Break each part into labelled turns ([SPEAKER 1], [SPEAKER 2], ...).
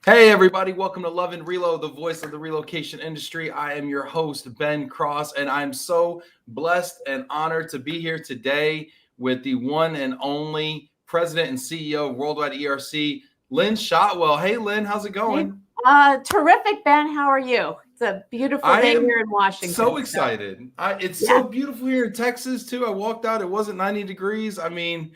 [SPEAKER 1] Hey, everybody. Welcome to Love and Relo, the voice of the relocation industry. I am your host, Ben Cross, and I'm so blessed and honored to be here today with the one and only president and CEO of Worldwide ERC, Lynn Shotwell. Hey, Lynn, how's it going?
[SPEAKER 2] Terrific, Ben. How are you? It's a beautiful day here in Washington.
[SPEAKER 1] So excited. It's so beautiful here in Texas, too. I walked out. It wasn't 90 degrees. I mean,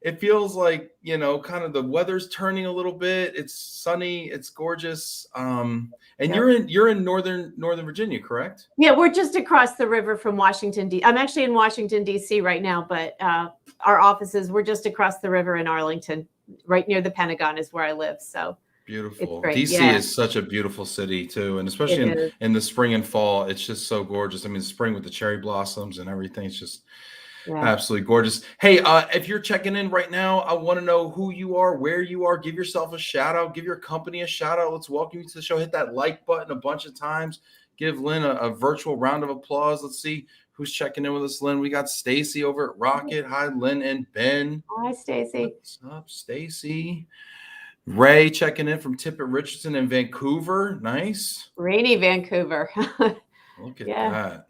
[SPEAKER 1] it feels like, kind of the weather's turning a little bit. It's sunny. It's gorgeous. And you're in Northern Virginia, correct?
[SPEAKER 2] Yeah, we're just across the river from Washington, D.C. I'm actually in Washington, D.C. right now, but our offices, we're just across the river in Arlington, right near the Pentagon is where I live. So
[SPEAKER 1] beautiful. DC is such a beautiful city too. And especially in the spring and fall, it's just so gorgeous. I mean, spring with the cherry blossoms and everything. It's just absolutely gorgeous. Hey, if you're checking in right now, I want to know who you are, where you are. Give yourself a shout out. Give your company a shout out. Let's welcome you to the show. Hit that like button a bunch of times. Give Lynn a virtual round of applause. Let's see who's checking in with us, Lynn. We got Stacy over at Rocket. Hi, Lynn and Ben.
[SPEAKER 2] Hi, Stacy.
[SPEAKER 1] What's up, Stacy? Ray checking in from Tippett Richardson in Vancouver. Nice.
[SPEAKER 2] Rainy Vancouver.
[SPEAKER 1] Look at that.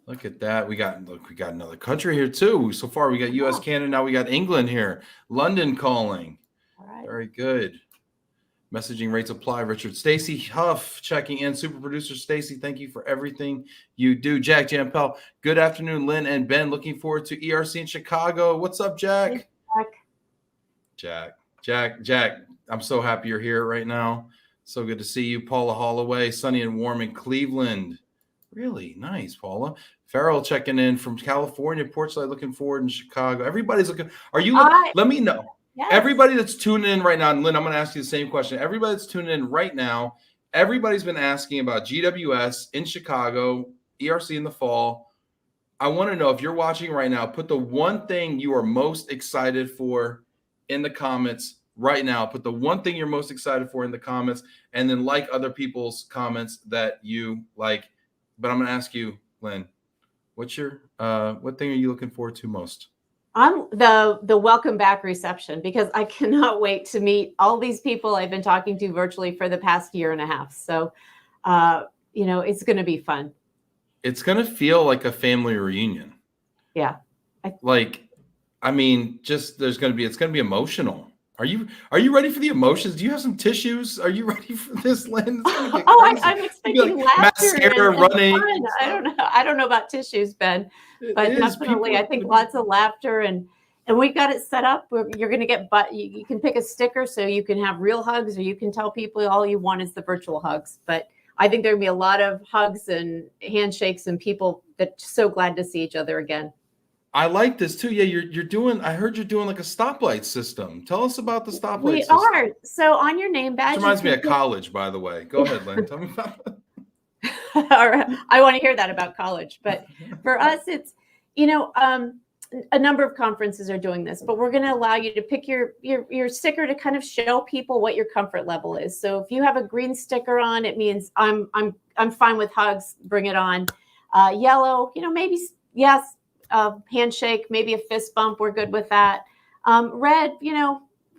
[SPEAKER 1] Look at that. We got another country here too. So far, we got US, Canada. Now we got England here. London calling.
[SPEAKER 2] All right.
[SPEAKER 1] Very good. Messaging rates apply, Richard. Stacy Huff checking in. Super producer Stacy, thank you for everything you do. Jack Champel, good afternoon, Lynn and Ben. Looking forward to ERC in Chicago. What's up, Jack?
[SPEAKER 2] Hey,
[SPEAKER 1] Jack, I'm so happy you're here right now. So good to see you. Paula Holloway, sunny and warm in Cleveland. Really nice, Paula. Farrell checking in from California. Portside looking forward in Chicago. Everybody's looking. Are you? Let me know.
[SPEAKER 2] Yes.
[SPEAKER 1] Everybody that's tuning in right now, and Lynn, I'm going to ask you the same question. Everybody that's tuning in right now, everybody's been asking about GWS in Chicago, ERC in the fall. I want to know if you're watching right now, put the one thing you are most excited for in the comments right now. Put the one thing you're most excited for in the comments, and then like other people's comments that you like. But I'm going to ask you, Lynn, what's your what thing are you looking forward to most?
[SPEAKER 2] I'm the welcome back reception, because I cannot wait to meet all these people I've been talking to virtually for the past year and a half. So, it's going to be fun.
[SPEAKER 1] It's going to feel like a family reunion.
[SPEAKER 2] Yeah.
[SPEAKER 1] It's going to be emotional. Are you ready for the emotions? Do you have some tissues? Are you ready for this, Lynn?
[SPEAKER 2] I'm expecting laughter
[SPEAKER 1] mascara running.
[SPEAKER 2] Fun. I don't know about tissues, Ben, but definitely I think lots of laughter, and we've got it set up where you're going to get, you can pick a sticker so you can have real hugs, or you can tell people all you want is the virtual hugs. But I think there'll be a lot of hugs and handshakes and people that are so glad to see each other again.
[SPEAKER 1] I like this too. Yeah, I heard you're doing like a stoplight system. Tell us about the stoplight system.
[SPEAKER 2] We are. So on your name badge.
[SPEAKER 1] It reminds me of college, by the way. Go ahead, Lynn. Tell me about it.
[SPEAKER 2] All right. I want to hear that about college. But for us, it's, a number of conferences are doing this, but we're going to allow you to pick your sticker to kind of show people what your comfort level is. So if you have a green sticker on, it means I'm fine with hugs. Bring it on. Yellow, maybe yes. Handshake, maybe a fist bump. We're good with that. Red,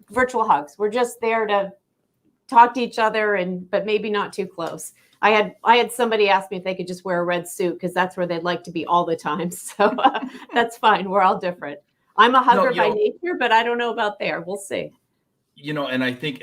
[SPEAKER 2] virtual hugs. We're just there to talk to each other, but maybe not too close. I had somebody ask me if they could just wear a red suit, because that's where they'd like to be all the time. So that's fine. We're all different. I'm a hugger by nature, but I don't know about there. We'll see.
[SPEAKER 1] And I think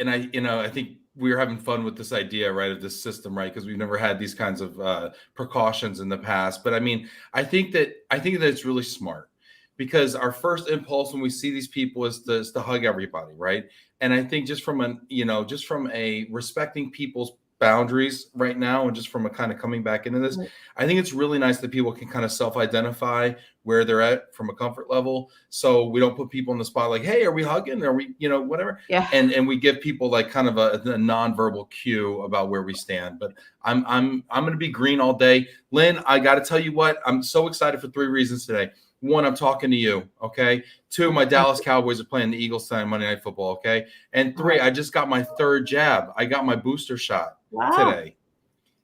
[SPEAKER 1] we were having fun with this idea, right, of this system, right? Because we've never had these kinds of precautions in the past. But I think that it's really smart, because our first impulse when we see these people is to hug everybody, right? And I think just from a respecting people's boundaries right now, and just from a kind of coming back into this, I think it's really nice that people can kind of self-identify where they're at from a comfort level, so we don't put people in the spot like, hey, are we hugging, are we, whatever. And we give people like kind of a nonverbal cue about where we stand. But I'm going to be green all day. Lynn, I got to tell you what, I'm so excited for 3 reasons today. 1, I'm talking to you. Okay. 2, my Dallas Cowboys are playing the Eagles tonight, Monday Night Football. Okay. And 3, I just got my 3rd jab. I got my booster shot today.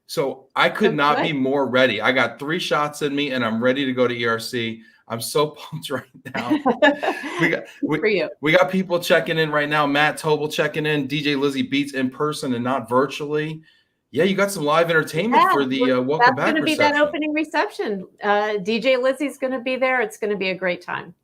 [SPEAKER 1] So I could not be more ready. I got 3 shots in me, and I'm ready to go to ERC. I'm so pumped right now.
[SPEAKER 2] Good for you.
[SPEAKER 1] We got people checking in right now. Matt Tobel checking in. DJ Lizzie Beats in person and not virtually. Yeah, you got some live entertainment for the welcome back
[SPEAKER 2] reception. That's going to be that
[SPEAKER 1] reception.
[SPEAKER 2] opening reception. DJ Lizzie's going to be there. It's going to be a great time.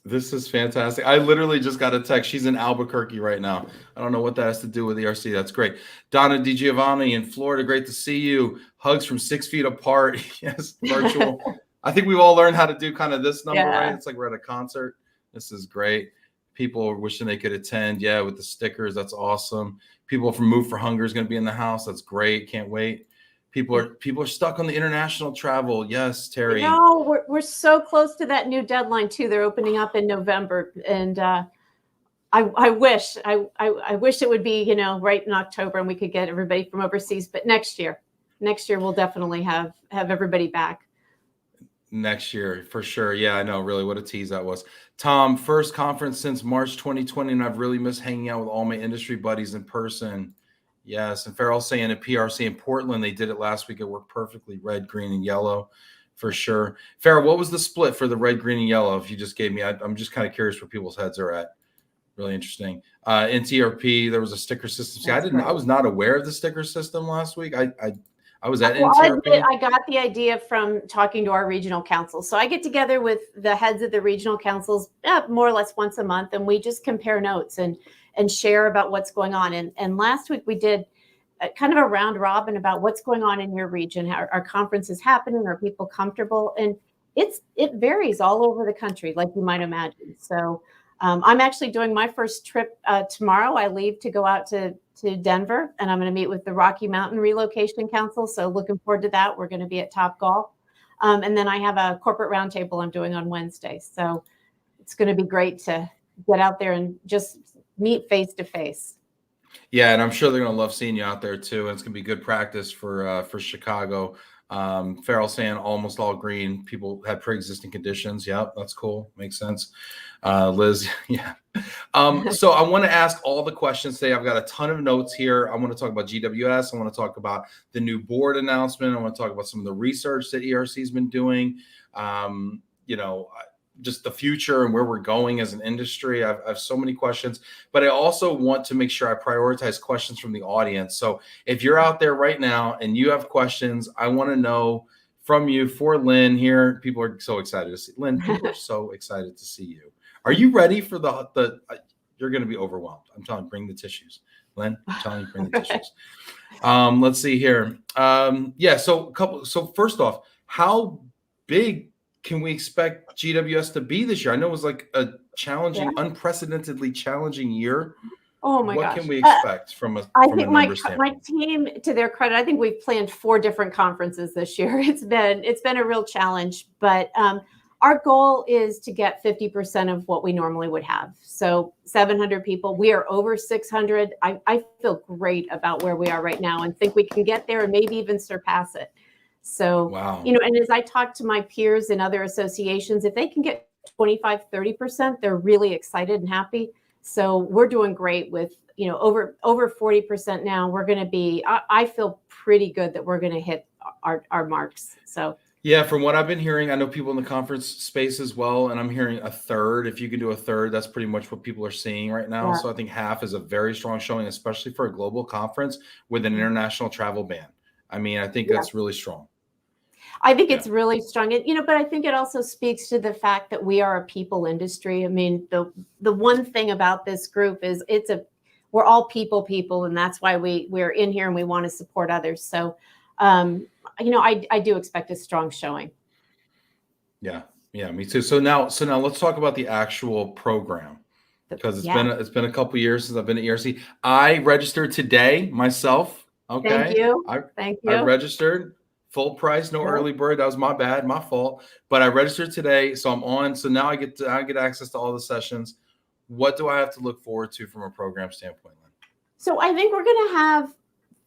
[SPEAKER 1] This is fantastic. I literally just got a text. She's in Albuquerque right now. I don't know what that has to do with ERC. That's great. Donna DiGiovanni in Florida. Great to see you. Hugs from 6 feet apart. Yes, virtual. I think we've all learned how to do kind of this number, right? It's like we're at a concert. This is great. People are wishing they could attend. Yeah, with the stickers. That's awesome. People from Move for Hunger is going to be in the house. That's great. Can't wait. People are stuck on the international travel. Yes, Terry.
[SPEAKER 2] No, we're so close to that new deadline too. They're opening up in November, and I wish it would be right in October and we could get everybody from overseas. But next year we'll definitely have everybody back.
[SPEAKER 1] Next year for sure. Yeah, I know. Really, what a tease that was. Tom, first conference since March 2020, and I've really missed hanging out with all my industry buddies in person. Yes, and Farrell's saying at PRC in Portland, they did it last week. It worked perfectly, red, green, and yellow, for sure. Farrell, what was the split for the red, green, and yellow? If you just gave me, I'm just kind of curious where people's heads are at. Really interesting. In TRP, there was a sticker system. See, I was not aware of the sticker system last week. I was at NTRP.
[SPEAKER 2] I got the idea from talking to our regional council. So I get together with the heads of the regional councils more or less once a month, and we just compare notes and share about what's going on. And last week we did kind of a round robin about what's going on in your region. How our conference is happening? Are people comfortable? And it varies all over the country, like you might imagine. So I'm actually doing my first trip tomorrow. I leave to go out to Denver, and I'm going to meet with the Rocky Mountain Relocation Council. So looking forward to that. We're going to be at Topgolf. And then I have a corporate roundtable I'm doing on Wednesday. So it's going to be great to get out there and just meet face to face.
[SPEAKER 1] Yeah, and I'm sure they're going to love seeing you out there too. And it's going to be good practice for Chicago. Farrell saying almost all green. People had pre-existing conditions. Yep, that's cool. Makes sense. Liz, yeah. So I want to ask all the questions today. I've got a ton of notes here. I want to talk about GWS. I want to talk about the new board announcement. I want to talk about some of the research that ERC has been doing. Just the future and where we're going as an industry. I have so many questions, but I also want to make sure I prioritize questions from the audience. So if you're out there right now and you have questions, I want to know from you for Lynn here. People are so excited to see Lynn. People are so excited to see you. Are you ready for the you're going to be overwhelmed. I'm telling you, bring the tissues. Lynn, I'm telling you, bring the tissues. Let's see here. So first off, how big can we expect GWS to be this year? I know it was like a challenging, unprecedentedly challenging year.
[SPEAKER 2] Oh my gosh.
[SPEAKER 1] What can we expect from a number standpoint?
[SPEAKER 2] My team, to their credit, I think we've planned 4 different conferences this year. It's been a real challenge, but our goal is to get 50% of what we normally would have. So 700 people. We are over 600. I feel great about where we are right now and think we can get there and maybe even surpass it. So,
[SPEAKER 1] wow.
[SPEAKER 2] And as I talk to my peers in other associations, if they can get 25, 30%, they're really excited and happy. So we're doing great with, over 40% now. We're going to be, I feel pretty good that we're going to hit our marks. So.
[SPEAKER 1] Yeah, from what I've been hearing, I know people in the conference space as well, and I'm hearing a third. If you can do a third, that's pretty much what people are seeing right now. Yeah. So I think half is a very strong showing, especially for a global conference with an international travel ban. I mean, I think that's really strong.
[SPEAKER 2] I think it's really strong, but I think it also speaks to the fact that we are a people industry. I mean, the one thing about this group is we're all people, and that's why we're in here and we want to support others. So, I do expect a strong showing.
[SPEAKER 1] Yeah, me too. So now let's talk about the actual program, because it's been a couple years since I've been at ERC. I registered today myself. Okay.
[SPEAKER 2] Thank you.
[SPEAKER 1] I registered. Full price, no early bird. That was my bad, my fault. But I registered today, so I'm on. So now I get access to all the sessions. What do I have to look forward to from a program standpoint, Lynn?
[SPEAKER 2] So I think we're going to have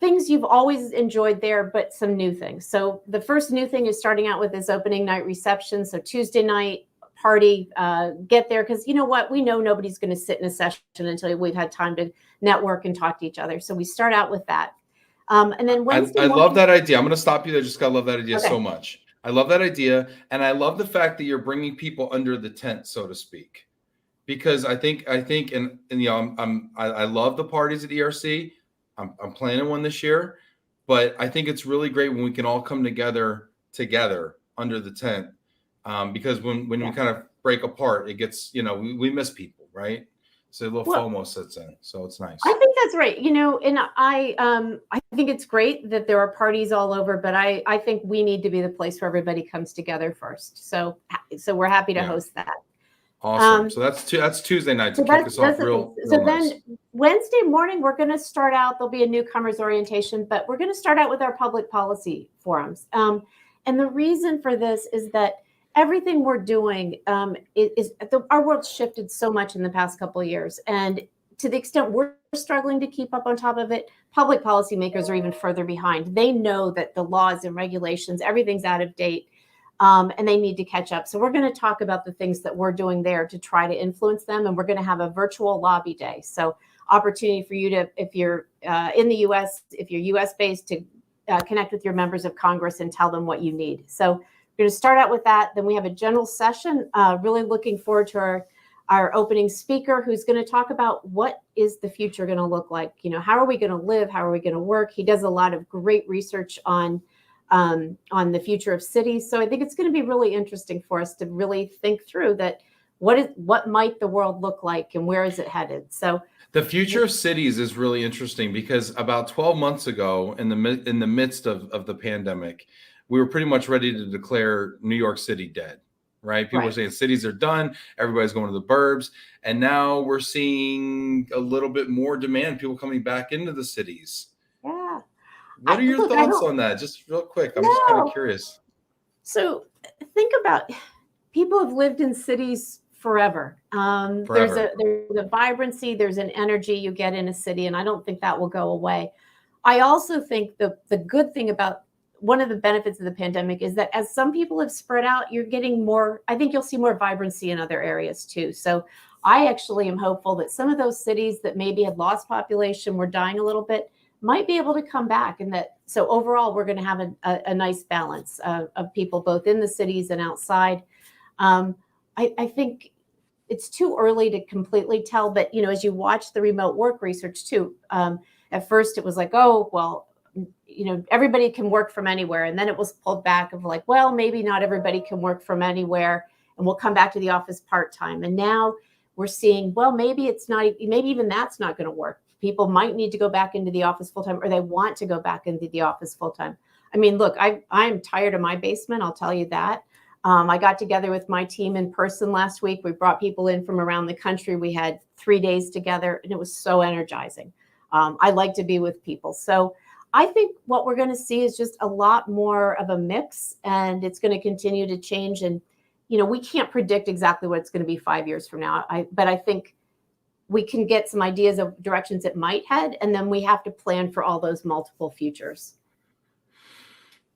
[SPEAKER 2] things you've always enjoyed there, but some new things. So the first new thing is starting out with this opening night reception. So Tuesday night party, get there, because you know what? We know nobody's going to sit in a session until we've had time to network and talk to each other. So we start out with that. And then Wednesday
[SPEAKER 1] I love that idea. I'm going to stop you there just because I love that idea so much. I love that idea, and I love the fact that you're bringing people under the tent, so to speak, because I think, and you know, I love the parties at ERC. I'm planning one this year, but I think it's really great when we can all come together under the tent, because when we kind of break apart, it gets, you know, we miss people, right? So a little FOMO sets in, so it's nice.
[SPEAKER 2] I think that's right. You know, and I think it's great that there are parties all over, but I think we need to be the place where everybody comes together first. So we're happy to host that.
[SPEAKER 1] Awesome. So that's Tuesday night to kick us off real nice.
[SPEAKER 2] Then Wednesday morning, we're going to start out. There'll be a newcomers orientation, but we're going to start out with our public policy forums. And the reason for this is that everything we're doing our world's shifted so much in the past couple of years. And to the extent we're struggling to keep up on top of it, public policymakers are even further behind. They know that the laws and regulations, everything's out of date, and they need to catch up. So we're going to talk about the things that we're doing there to try to influence them. And we're going to have a virtual lobby day. So opportunity for you to, if you're in the US, if you're US based, to connect with your members of Congress and tell them what you need. So we're going to start out with that. Then we have a general session, really looking forward to our opening speaker, who's going to talk about what is the future going to look like. You know, how are we going to live? How are we going to work? He does a lot of great research on the future of cities. So I think it's going to be really interesting for us to really think through that. What might the world look like and where is it headed? So
[SPEAKER 1] the future of cities is really interesting, because about 12 months ago, in the midst of the pandemic, we were pretty much ready to declare New York City dead, right? People were saying cities are done. Everybody's going to the burbs. And now we're seeing a little bit more demand, people coming back into the cities.
[SPEAKER 2] Yeah.
[SPEAKER 1] What are your thoughts on that? Just real quick. I'm just kind of curious.
[SPEAKER 2] So think about, people have lived in cities forever. There's a vibrancy, there's an energy you get in a city, and I don't think that will go away. I also think the good thing about, one of the benefits of the pandemic is that as some people have spread out, you're getting more, I think you'll see more vibrancy in other areas too. So I actually am hopeful that some of those cities that maybe had lost population, were dying a little bit, might be able to come back. And that, so overall, we're going to have a nice balance of people both in the cities and outside. I think it's too early to completely tell, but, you know, as you watch the remote work research too, at first it was like, oh, well, you know, everybody can work from anywhere. And then it was pulled back of like, well, maybe not everybody can work from anywhere, and we'll come back to the office part-time. And now we're seeing, well, maybe it's not, maybe even that's not going to work. People might need to go back into the office full-time, or they want to go back into the office full-time. I mean, look, I'm tired of my basement. I'll tell you that. I got together with my team in person last week. We brought people in from around the country. We had 3 days together, and it was so energizing. I like to be with people. So I think what we're going to see is just a lot more of a mix, and it's going to continue to change. And, you know, we can't predict exactly what it's going to be 5 years from now. But I think we can get some ideas of directions it might head, and then we have to plan for all those multiple futures.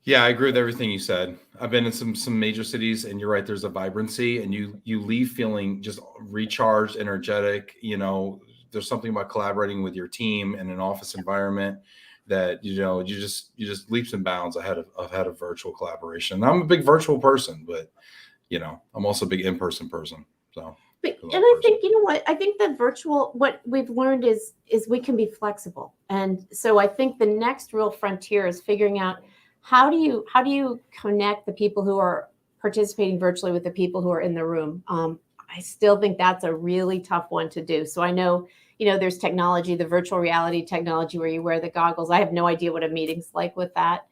[SPEAKER 1] Yeah, I agree with everything you said. I've been in some major cities, and you're right, there's a vibrancy, and you leave feeling just recharged, energetic. You know, there's something about collaborating with your team in an office environment that, you know, you just leaps and bounds ahead of virtual collaboration. I'm a big virtual person, but, you know, I'm also a big in-person person. So,
[SPEAKER 2] and I think, you know what, I think that virtual, what we've learned is we can be flexible. And so I think the next real frontier is figuring out, how do you connect the people who are participating virtually with the people who are in the room? I still think that's a really tough one to do. So I know, you know, there's technology, the virtual reality technology where you wear the goggles. I have no idea what a meeting's like with that.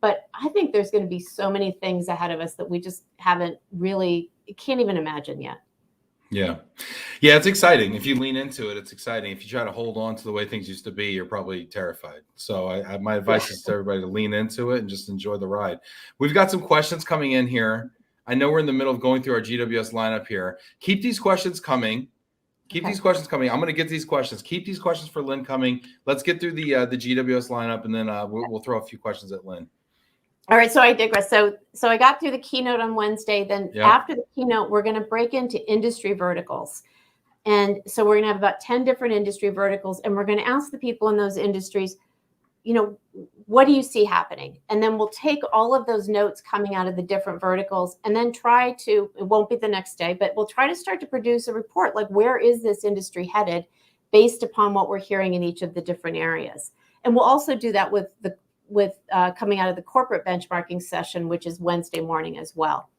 [SPEAKER 2] But I think there's going to be so many things ahead of us that we just can't even imagine yet.
[SPEAKER 1] Yeah. Yeah, it's exciting. If you lean into it, it's exciting. If you try to hold on to the way things used to be, you're probably terrified. So my advice is to everybody to lean into it and just enjoy the ride. We've got some questions coming in here. I know we're in the middle of going through our GWS lineup here. Keep these questions coming. These questions coming. I'm going to get these questions. Keep these questions for Lynn coming. Let's get through the GWS lineup, and then we'll throw a few questions at Lynn.
[SPEAKER 2] All right, so I digress. So I got through the keynote on Wednesday. Then after the keynote, we're going to break into industry verticals. And so we're going to have about 10 different industry verticals, and we're going to ask the people in those industries, what do you see happening? And then we'll take all of those notes coming out of the different verticals and then it won't be the next day, but we'll try to start to produce a report, like where is this industry headed based upon what we're hearing in each of the different areas. And we'll also do that with coming out of the corporate benchmarking session, which is Wednesday morning as well.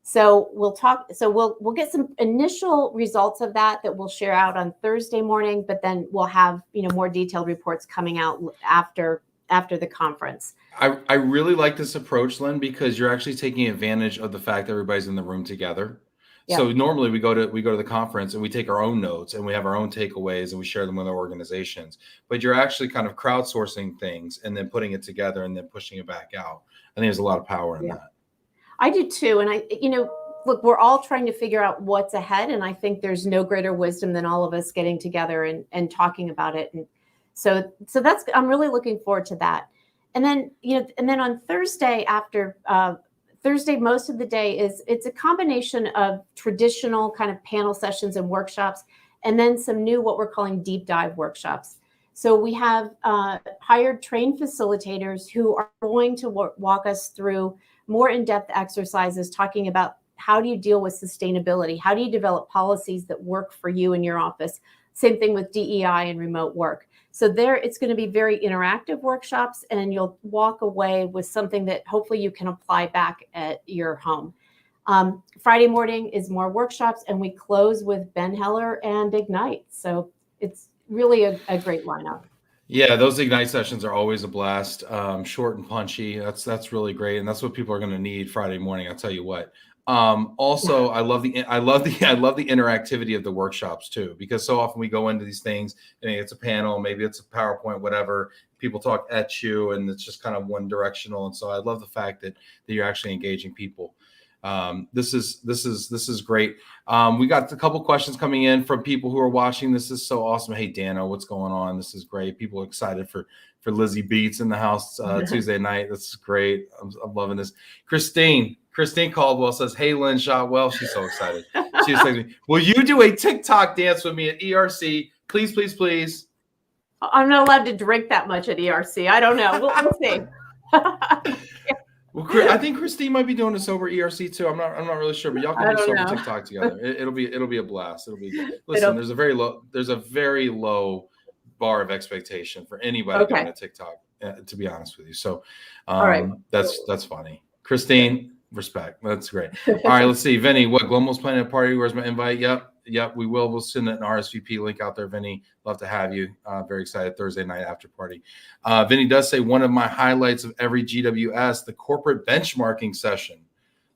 [SPEAKER 2] So we'll get some initial results of that we'll share out on Thursday morning, but then we'll have, more detailed reports coming out after the conference.
[SPEAKER 1] I really like this approach, Lynn, because you're actually taking advantage of the fact that everybody's in the room together. Yeah. So normally we go to the conference and we take our own notes and we have our own takeaways and we share them with our organizations, but you're actually kind of crowdsourcing things and then putting it together and then pushing it back out. I think there's a lot of power in that. I
[SPEAKER 2] do too. And look, we're all trying to figure out what's ahead. And I think there's no greater wisdom than all of us getting together and talking about it. And so I'm really looking forward to that. And then, on Thursday Thursday, most of the day it's a combination of traditional kind of panel sessions and workshops, and then some new, what we're calling deep dive workshops. So we have hired trained facilitators who are going to walk us through more in-depth exercises talking about how do you deal with sustainability? How do you develop policies that work for you in your office? Same thing with DEI and remote work. So it's going to be very interactive workshops, and you'll walk away with something that hopefully you can apply back at your home. Friday morning is more workshops, and we close with Ben Heller and Ignite. So it's really a great lineup.
[SPEAKER 1] Yeah, those Ignite sessions are always a blast. Short and punchy. That's really great, and that's what people are going to need Friday morning. I'll tell you what. Also, I love the interactivity of the workshops too, because so often we go into these things and it's a panel, maybe it's a PowerPoint, whatever. People talk at you, and it's just kind of one directional. And so I love the fact that you're actually engaging people. This is great. We got a couple questions coming in from people who are watching. This is so awesome. Hey, Dano, what's going on? This is great. People are excited for Lizzie Beats in the house Tuesday night. This is great. I'm loving this. Christine Caldwell says, "Hey, Lynn Shotwell." She's so excited. She's saying, "Will you do a TikTok dance with me at ERC? Please, please, please."
[SPEAKER 2] I'm not allowed to drink that much at ERC. I don't know. We'll see.
[SPEAKER 1] Well, I think Christine might be doing this over ERC too. I'm not really sure, but y'all can do some TikTok together. It'll be a blast. Listen, there's a very low bar of expectation for anybody doing a TikTok, to be honest with you. So
[SPEAKER 2] all right.
[SPEAKER 1] That's funny. Christine, respect. That's great. All right, let's see. Vinny, what, Glomo's planning a party? Where's my invite? Yep, we will. We'll send an RSVP link out there, Vinny. Love to have you. Very excited. Thursday night after party. Vinny does say, one of my highlights of every GWS, the corporate benchmarking session.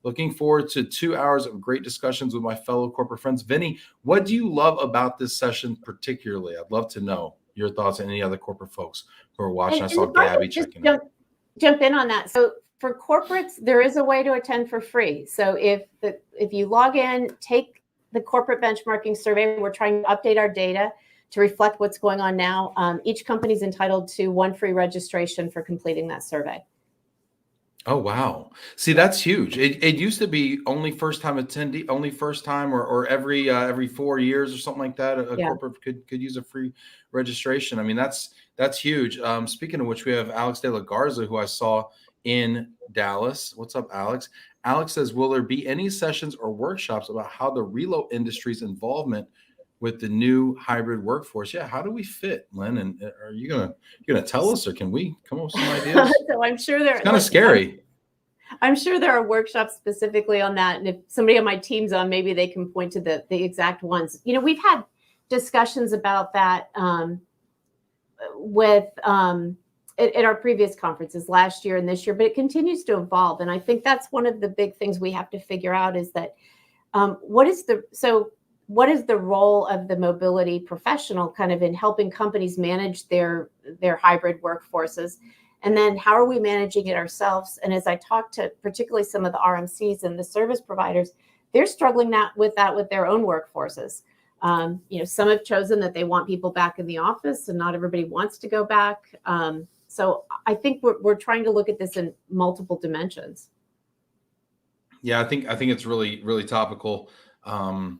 [SPEAKER 1] Looking forward to 2 hours of great discussions with my fellow corporate friends. Vinny, what do you love about this session particularly? I'd love to know your thoughts on any other corporate folks who are watching. I saw Gabby checking in.
[SPEAKER 2] Jump in on that. So for corporates, there is a way to attend for free. So if you log in, take the corporate benchmarking survey, we're trying to update our data to reflect what's going on now. Each company is entitled to one free registration for completing that survey.
[SPEAKER 1] Oh, wow. See, that's huge. It used to be only first time attendee, only first time or every 4 years or something like that. A corporate could use a free registration. I mean, that's huge. Speaking of which, we have Alex De La Garza, who I saw in Dallas. What's up, Alex? Alex says, will there be any sessions or workshops about how the relo industry's involvement with the new hybrid workforce? Yeah, how do we fit, Lynn? And are you gonna tell us, or can we come up with some ideas?
[SPEAKER 2] So I'm sure it's
[SPEAKER 1] kind of scary.
[SPEAKER 2] I'm sure there are workshops specifically on that, and if somebody on my team's on, maybe they can point to the exact ones. We've had discussions about that with at our previous conferences last year and this year, but it continues to evolve. And I think that's one of the big things we have to figure out is that what is the role of the mobility professional kind of in helping companies manage their hybrid workforces? And then how are we managing it ourselves? And as I talk to particularly some of the RMCs and the service providers, they're struggling with their own workforces. Some have chosen that they want people back in the office, and not everybody wants to go back. So I think we're trying to look at this in multiple dimensions.
[SPEAKER 1] Yeah, I think it's really, really topical. And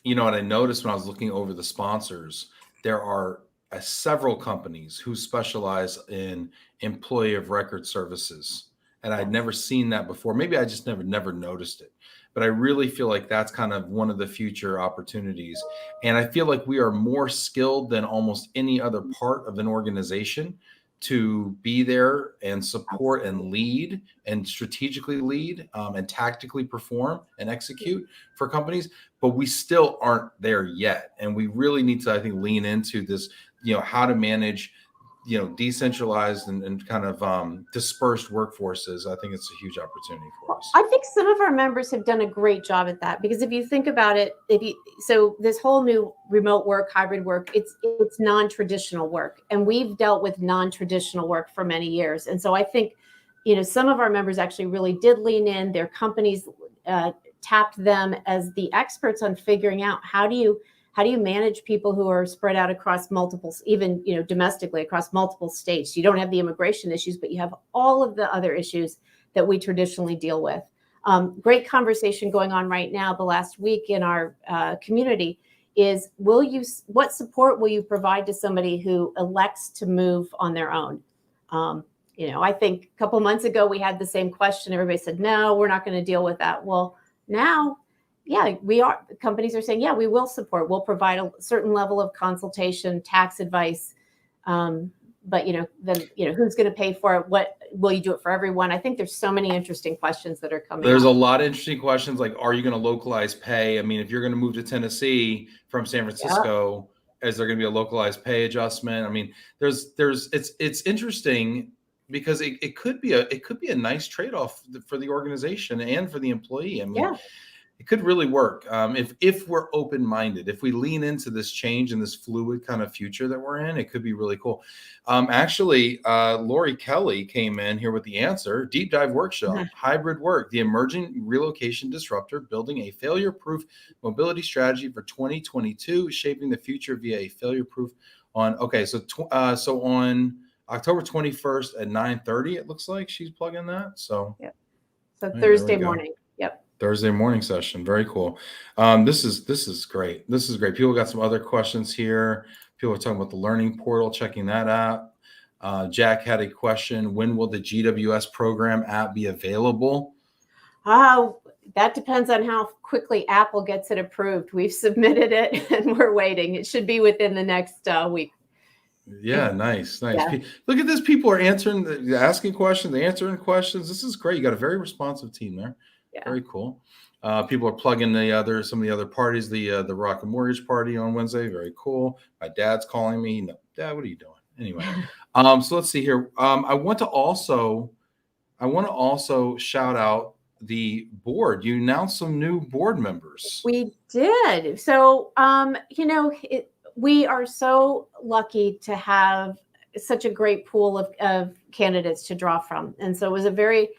[SPEAKER 1] I noticed when I was looking over the sponsors, there are several companies who specialize in employee of record services. And I'd never seen that before. Maybe I just never noticed it. But I really feel like that's kind of one of the future opportunities. And I feel like we are more skilled than almost any other part of an organization to be there and support and lead and strategically lead and tactically perform and execute for companies. But we still aren't there yet. And we really need to, I think, lean into this, how to manage, decentralized and kind of dispersed workforces. I think it's a huge opportunity for us.
[SPEAKER 2] I think some of our members have done a great job at that, because if you think about it, so this whole new remote work, hybrid work, it's non-traditional work, and we've dealt with non-traditional work for many years. And so I think, some of our members actually really did lean in. Their companies tapped them as the experts on figuring out how do you manage people who are spread out across multiple, even, domestically across multiple states. You don't have the immigration issues, but you have all of the other issues that we traditionally deal with. Great conversation going on right now, the last week in our community, is what support will you provide to somebody who elects to move on their own? I think a couple months ago we had the same question. Everybody said, no, we're not going to deal with that. Well, now, yeah, companies are saying, yeah, we will support. We'll provide a certain level of consultation, tax advice. But, who's going to pay for it? What will you do it for everyone? I think there's so many interesting questions that are coming.
[SPEAKER 1] There's
[SPEAKER 2] up.
[SPEAKER 1] a lot of interesting questions. Like, are you going to localize pay? I mean, if you're going to move to Tennessee from San Francisco, is there going to be a localized pay adjustment? I mean, it's interesting because it could be a nice trade-off for the organization and for the employee. I mean, it could really work if we're open-minded. If we lean into this change and this fluid kind of future that we're in, it could be really cool. Actually, Lori Kelly came in here with the answer. Deep dive workshop, hybrid work, the emerging relocation disruptor, building a failure-proof mobility strategy for 2022, shaping the future via a failure-proof on. Okay, so on October 21st at 9:30, it looks like she's plugging that. So,
[SPEAKER 2] so Thursday morning. Yep.
[SPEAKER 1] Thursday morning session. Very cool. This is great. This is great. People got some other questions here. People are talking about the learning portal, checking that out. Jack had a question. When will the GWS program app be available?
[SPEAKER 2] That depends on how quickly Apple gets it approved. We've submitted it and we're waiting. It should be within the next week.
[SPEAKER 1] Yeah, nice.
[SPEAKER 2] Yeah.
[SPEAKER 1] Look at this. People are asking questions, answering questions. This is great. You got a very responsive team there. Yeah. Very cool. People are plugging some of the other parties, the Rocket Mortgage Party on Wednesday. Very cool. My dad's calling me. No, Dad, what are you doing? Anyway, so let's see here. I want to also shout out the board. You announced some new board members.
[SPEAKER 2] We did. So, we are so lucky to have such a great pool of candidates to draw from. And so it was a very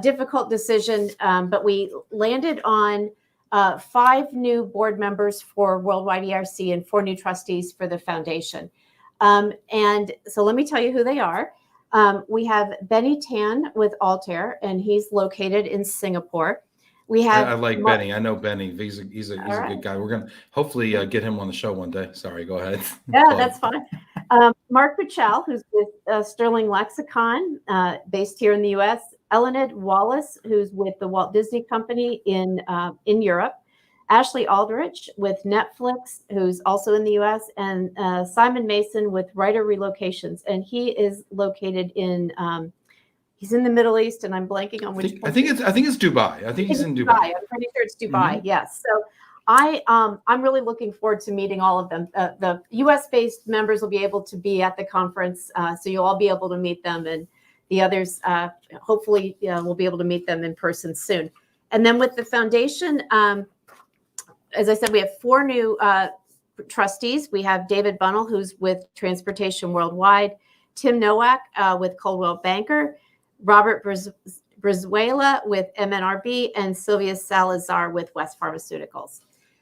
[SPEAKER 2] difficult decision, but we landed on 5 new board members for Worldwide ERC and 4 new trustees for the foundation. And so let me tell you who they are. We have Benny Tan with Altair, and he's located in Singapore. We have.
[SPEAKER 1] I like Benny. I know Benny. He's a good guy. We're gonna hopefully get him on the show one day. Sorry, go ahead.
[SPEAKER 2] Yeah, that's fine. Mark Pichel, who's with Sterling Lexicon, based here in the U.S. Elenid Wallace, who's with the Walt Disney Company in Europe. Ashley Aldrich with Netflix, who's also in the U.S., and Simon Mason with Writer Relocations, and he is located in. He's in the Middle East, and I'm blanking on which.
[SPEAKER 1] I think it's Dubai. I think he's in Dubai.
[SPEAKER 2] I'm pretty sure it's Dubai. Mm-hmm. Yes. So I'm really looking forward to meeting all of them. The U.S.-based members will be able to be at the conference, so you'll all be able to meet them, and the others hopefully we'll be able to meet them in person soon. And then with the foundation, as I said, we have 4 new trustees. We have David Bunnell, who's with Transportation Worldwide, Tim Nowak with Coldwell Banker, Robert Brizuela with MNRB, and Sylvia Salazar with West Pharmaceuticals.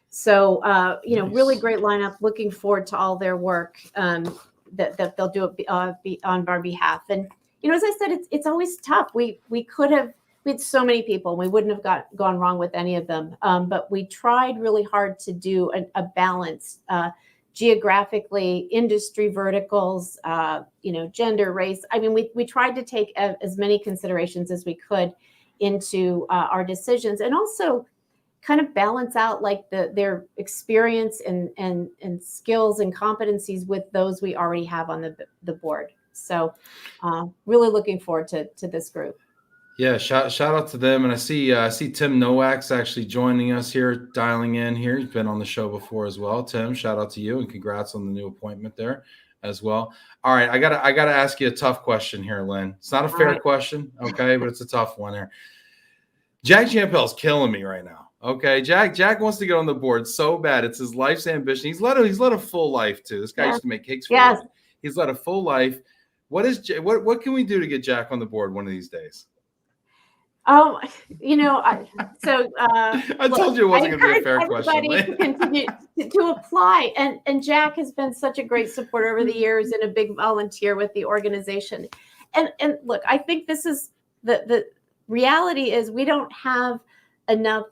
[SPEAKER 2] So, nice. Really great lineup. Looking forward to all their work that they'll do on our behalf. And, as I said, it's always tough. We had so many people. We wouldn't have gone wrong with any of them. But we tried really hard to do a balance, geographically, industry verticals, gender, race. I mean, we tried to take as many considerations as we could into our decisions, and also kind of balance out like their experience and skills and competencies with those we already have on the board. So really looking forward to this group.
[SPEAKER 1] Yeah, shout out to them. And I see Tim Nowak's actually joining us here, dialing in here. He's been on the show before as well. Tim, shout out to you and congrats on the new appointment there as well. All right, I gotta ask you a tough question here, Lynn. It's not a fair question, okay, but it's a tough one here. Jack Champel's killing me right now. Okay, Jack wants to get on the board so bad. It's his life's ambition. He's led a full life too. This guy used to make cakes for a living. He's led a full life. What can we do to get Jack on the board one of these days?
[SPEAKER 2] I
[SPEAKER 1] told you it wasn't going to be a fair question.
[SPEAKER 2] Everybody continue to apply, and Jack has been such a great supporter over the years and a big volunteer with the organization. And look, I think this is the reality is we don't have enough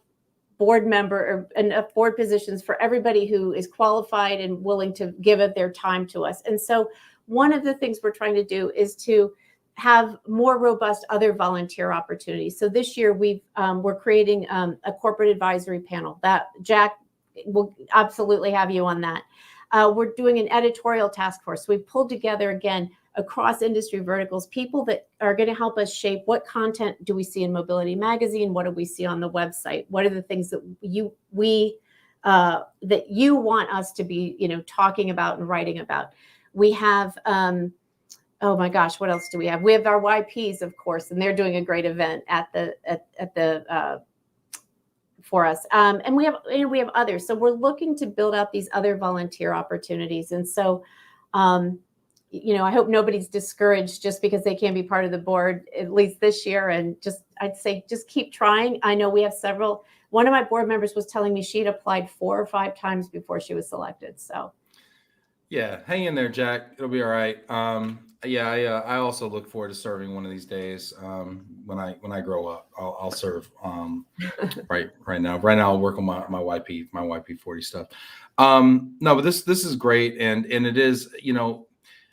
[SPEAKER 2] board member or enough board positions for everybody who is qualified and willing to give up their time to us. And so one of the things we're trying to do is to have more robust other volunteer opportunities. So this year we're creating a corporate advisory panel that Jack will absolutely have you on that. We're doing an editorial task force. We've pulled together again across industry verticals, people that are going to help us shape what content do we see in Mobility Magazine, what do we see on the website, what are the things that you want us to be talking about and writing about. We have oh my gosh, what else do we have? We have our YPs, of course, and they're doing a great event for us. And we have others. So we're looking to build out these other volunteer opportunities. And so, I hope nobody's discouraged just because they can't be part of the board, at least this year. And I'd say just keep trying. I know we have several. One of my board members was telling me she'd applied 4 or 5 times before she was selected. So.
[SPEAKER 1] Yeah, hang in there, Jack. It'll be all right. I also look forward to serving one of these days. When I grow up, I'll serve. Right now I'll work on my YP 40 stuff. No, but this is great, and it is.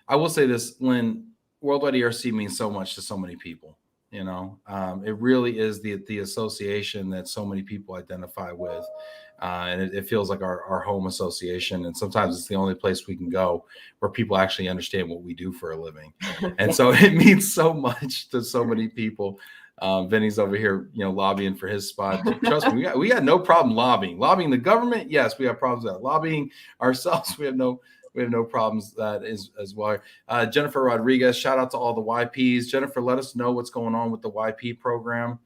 [SPEAKER 1] I will say this, Lynn. Worldwide ERC means so much to so many people. It really is the association that so many people identify with. And it feels like our home association. And sometimes it's the only place we can go where people actually understand what we do for a living. And so it means so much to so many people. Vinny's over here, lobbying for his spot. Trust me, we got no problem lobbying. Lobbying the government, yes, we have problems with that. Lobbying ourselves, we have no problems that is as well. Jennifer Rodriguez, shout out to all the YPs. Jennifer, let us know what's going on with the YP program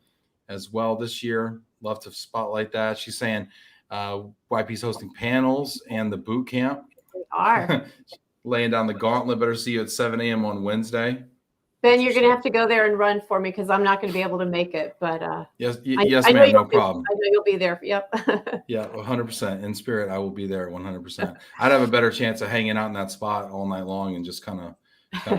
[SPEAKER 1] as well this year. Love to spotlight that. She's saying YP's hosting panels and the boot camp.
[SPEAKER 2] We are.
[SPEAKER 1] Laying down the gauntlet. Better see you at 7 a.m. on Wednesday.
[SPEAKER 2] Ben, you're going to have to go there and run for me because I'm not going to be able to make it. But
[SPEAKER 1] yes, ma'am, no problem.
[SPEAKER 2] I know you'll be there. Yep.
[SPEAKER 1] Yeah, 100%. In spirit, I will be there 100%. I'd have a better chance of hanging out in that spot all night long and just kind of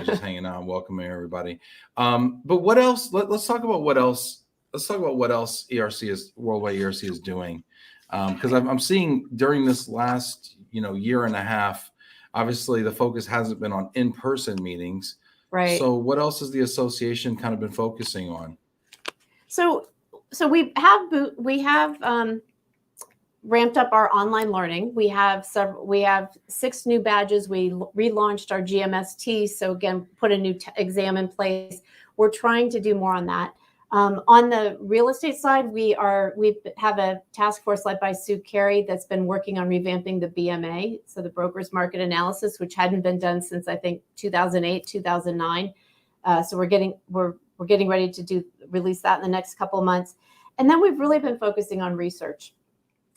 [SPEAKER 1] just hanging out and welcoming everybody. But what else? Let's talk about what else. Let's talk about what else Worldwide ERC is doing. Because I'm seeing during this last year and a half, obviously the focus hasn't been on in-person meetings.
[SPEAKER 2] Right.
[SPEAKER 1] So what else has the association kind of been focusing on?
[SPEAKER 2] So we have ramped up our online learning. We have 6 new badges. We relaunched our GMST. So again, put a new exam in place. We're trying to do more on that. On the real estate side, we have a task force led by Sue Carey that's been working on revamping the BMA, so the broker's market analysis, which hadn't been done since I think 2008, 2009. So we're getting ready to release that in the next couple of months, and then we've really been focusing on research.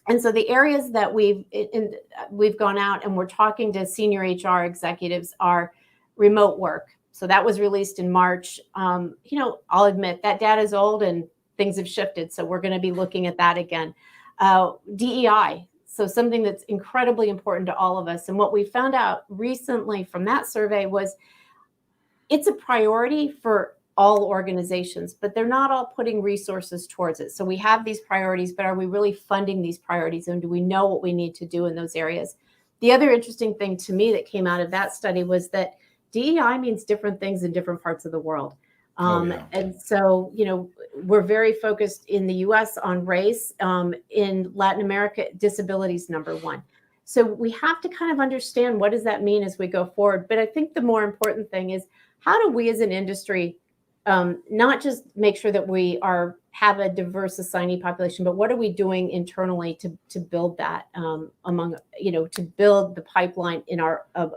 [SPEAKER 2] And so the areas that we've gone out and we're talking to senior HR executives are remote work. So that was released in March. I'll admit that data is old and things have shifted. So we're going to be looking at that again. DEI, so something that's incredibly important to all of us. And what we found out recently from that survey was it's a priority for all organizations, but they're not all putting resources towards it. So we have these priorities, but are we really funding these priorities? And do we know what we need to do in those areas? The other interesting thing to me that came out of that study was that DEI means different things in different parts of the world. And so, we're very focused in the US on race. In Latin America, disability is number one. So we have to kind of understand what does that mean as we go forward. But I think the more important thing is, how do we as an industry not just make sure that we have a diverse assignee population, but what are we doing internally to build that to build the pipeline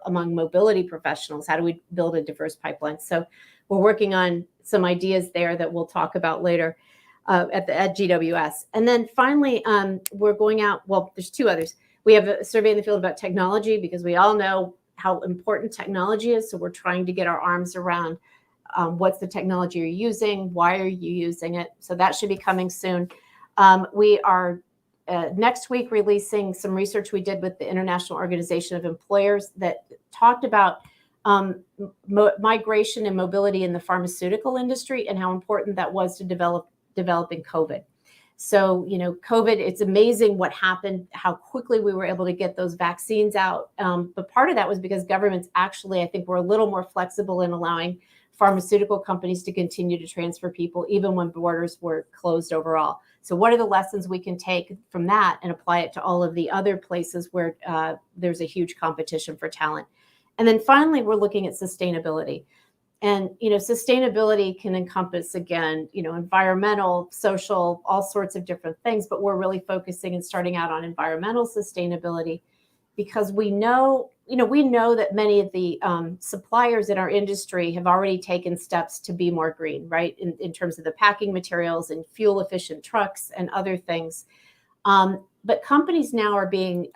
[SPEAKER 2] among mobility professionals? How do we build a diverse pipeline? So we're working on some ideas there that we'll talk about later at GWS. And then finally, we're going out. Well, there's two others. We have a survey in the field about technology, because we all know how important technology is. So we're trying to get our arms around what's the technology you're using, why are you using it? So that should be coming soon. We are next week releasing some research we did with the International Organization of Employers that talked about migration and mobility in the pharmaceutical industry and how important that was to developing COVID. So, COVID, it's amazing what happened, how quickly we were able to get those vaccines out. But part of that was because governments actually, I think, were a little more flexible in allowing pharmaceutical companies to continue to transfer people, even when borders were closed overall. So what are the lessons we can take from that and apply it to all of the other places where there's a huge competition for talent? And then finally, we're looking at sustainability. And, sustainability can encompass, again, environmental, social, all sorts of different things. But we're really focusing and starting out on environmental sustainability, because we know that many of the suppliers in our industry have already taken steps to be more green, right? In terms of the packing materials and fuel efficient trucks and other things. But companies now are being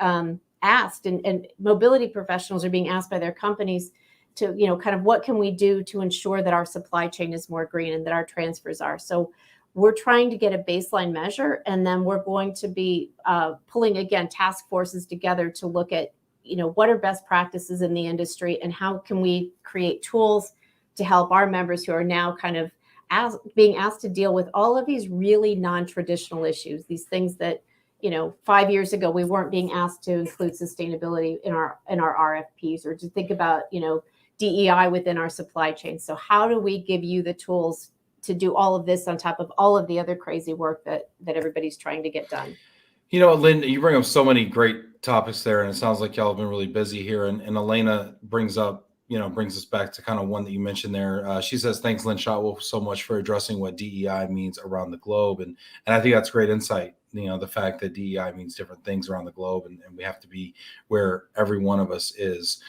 [SPEAKER 2] asked, and mobility professionals are being asked by their companies to, kind of what can we do to ensure that our supply chain is more green and that our transfers are. So we're trying to get a baseline measure, and then we're going to be pulling, again, task forces together to look at, what are best practices in the industry and how can we create tools to help our members who are now kind of being asked to deal with all of these really non-traditional issues, these things that, 5 years ago, we weren't being asked to include sustainability in our RFPs, or to think about, DEI within our supply chain. So how do we give you the tools to do all of this on top of all of the other crazy work that everybody's trying to get done?
[SPEAKER 1] Lynn, you bring up so many great topics there, and it sounds like y'all have been really busy here. And Elena brings us back to kind of one that you mentioned there. She says, thanks, Lynn Shotwell, so much for addressing what DEI means around the globe. And I think that's great insight, the fact that DEI means different things around the globe, and we have to be where every one of us is.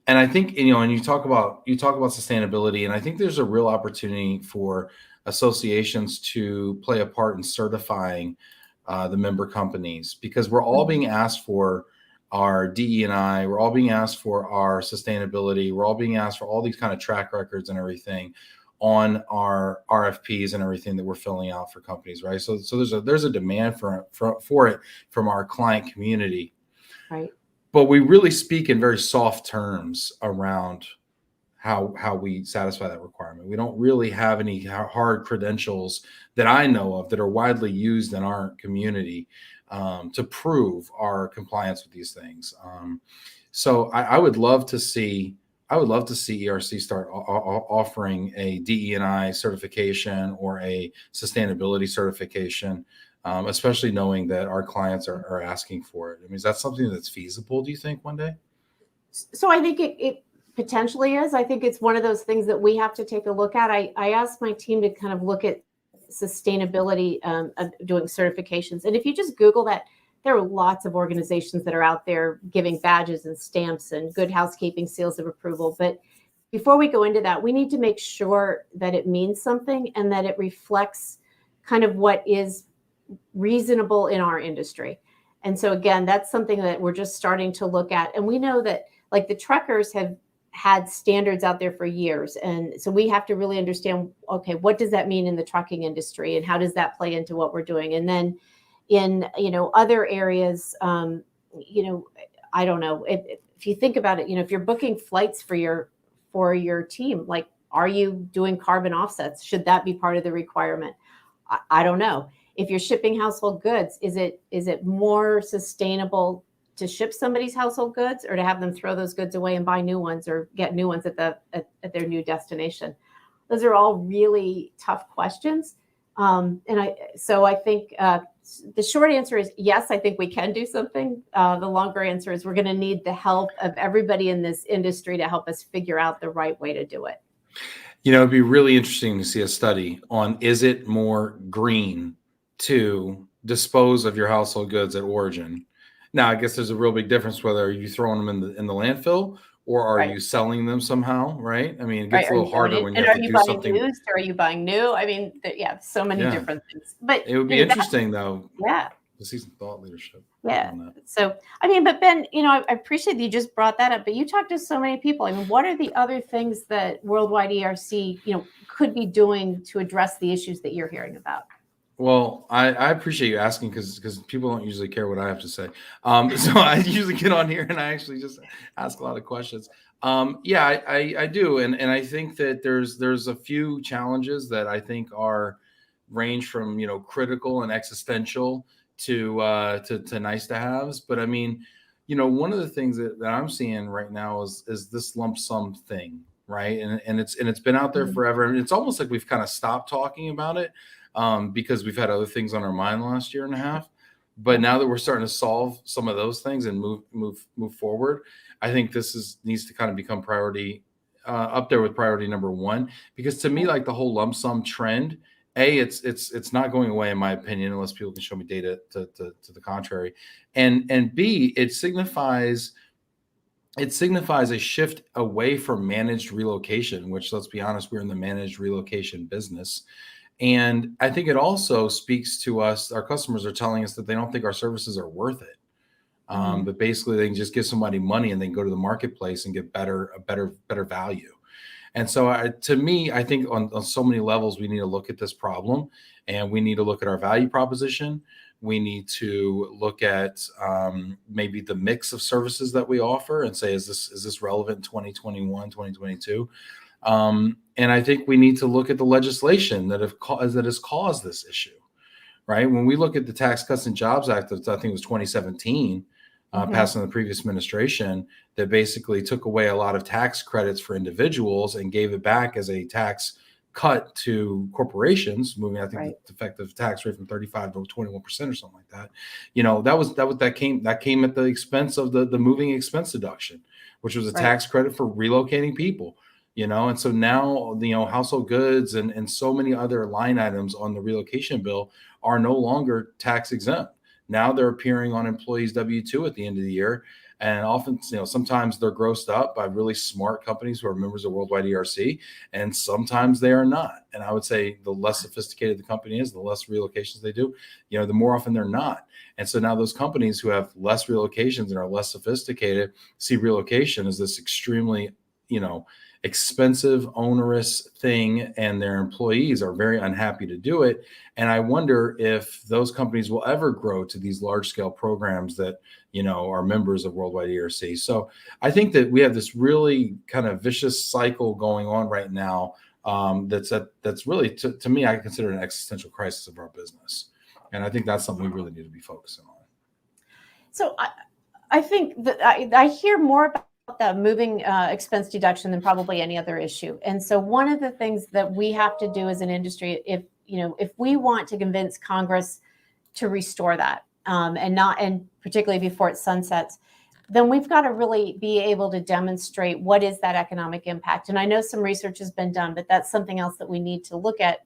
[SPEAKER 1] And I think, and you talk about sustainability, and I think there's a real opportunity for associations to play a part in certifying the member companies, because we're all being asked for our DE&I, we're all being asked for our sustainability, we're all being asked for all these kind of track records and everything on our RFPs and everything that we're filling out for companies, right? So there's a demand for it from our client community,
[SPEAKER 2] right?
[SPEAKER 1] But we really speak in very soft terms around how we satisfy that requirement. We don't really have any hard credentials that I know of that are widely used in our community to prove our compliance with these things. So I would love to see ERC start offering a DE&I certification or a sustainability certification, especially knowing that our clients are asking for it. I mean, is that something that's feasible, do you think, one day?
[SPEAKER 2] So I think it potentially is. I think it's one of those things that we have to take a look at. I asked my team to kind of look at sustainability of doing certifications. And if you just Google that, there are lots of organizations that are out there giving badges and stamps and good housekeeping seals of approval. But before we go into that, we need to make sure that it means something and that it reflects kind of what is reasonable in our industry. And so again, that's something that we're just starting to look at. And we know that, like, the truckers have had standards out there for years. And so we have to really understand, okay, what does that mean in the trucking industry, and how does that play into what we're doing? And then in, other areas, I don't know, if you think about it, if you're booking flights for your team, like, are you doing carbon offsets? Should that be part of the requirement? I don't know. If you're shipping household goods, is it more sustainable to ship somebody's household goods or to have them throw those goods away and buy new ones or get new ones at their new destination? Those are all really tough questions. So I think the short answer is yes, I think we can do something. The longer answer is we're going to need the help of everybody in this industry to help us figure out the right way to do it.
[SPEAKER 1] It'd be really interesting to see a study on, is it more green to dispose of your household goods at origin? Now, I guess there's a real big difference whether you throwing them in the landfill or are you selling them somehow, right? I mean, it gets a little harder when you have to do something.
[SPEAKER 2] Used or are you buying new? I mean, so many different things. But
[SPEAKER 1] it would be interesting though.
[SPEAKER 2] Yeah.
[SPEAKER 1] To see some thought leadership.
[SPEAKER 2] Yeah. So, I mean, but Ben, I appreciate that you just brought that up, but you talked to so many people. I mean, what are the other things that Worldwide ERC, could be doing to address the issues that you're hearing about?
[SPEAKER 1] Well, I appreciate you asking because people don't usually care what I have to say. So I usually get on here and I actually just ask a lot of questions. I do. And I think that there's a few challenges that I think are range from, critical and existential to nice to haves. But I mean, one of the things that I'm seeing right now is this lump sum thing, right? And it's been out there forever. And it's almost like we've kind of stopped talking about it because we've had other things on our mind the last year and a half. But now that we're starting to solve some of those things and move forward, I think this needs to kind of become priority up there with priority number one. Because to me, like the whole lump sum trend, it's not going away in my opinion, unless people can show me data to the contrary. And B, it signifies a shift away from managed relocation, which, let's be honest, we're in the managed relocation business. And I think it also speaks to us. Our customers are telling us that they don't think our services are worth it. But basically they can just give somebody money and then go to the marketplace and get a better value. And so to me, I think on so many levels, we need to look at this problem and we need to look at our value proposition. We need to look at maybe the mix of services that we offer and say, is this relevant in 2021, 2022? And I think we need to look at the legislation that has caused this issue, right? When we look at the Tax Cuts and Jobs Act, I think it was 2017, passed in the previous administration, that basically took away a lot of tax credits for individuals and gave it back as a tax cut to corporations, moving, I think, the effective tax rate from 35 to 21% or something like that. That came at the expense of the moving expense deduction, which was a tax credit for relocating people. And so now, household goods and so many other line items on the relocation bill are no longer tax exempt. Now they're appearing on employees' W-2 at the end of the year. And often, sometimes they're grossed up by really smart companies who are members of Worldwide ERC, and sometimes they are not. And I would say the less sophisticated the company is, the less relocations they do, the more often they're not. And so now those companies who have less relocations and are less sophisticated see relocation as this extremely, expensive, onerous thing, and their employees are very unhappy to do it. And I wonder if those companies will ever grow to these large scale programs that, are members of Worldwide ERC. So I think that we have this really kind of vicious cycle going on right now. That's really, to me, I consider an existential crisis of our business. And I think that's something we really need to be focusing on.
[SPEAKER 2] So I think that I hear more about the moving expense deduction than probably any other issue. And so one of the things that we have to do as an industry, if we want to convince Congress to restore that, and particularly before it sunsets, then we've got to really be able to demonstrate what is that economic impact. And I know some research has been done, but that's something else that we need to look at.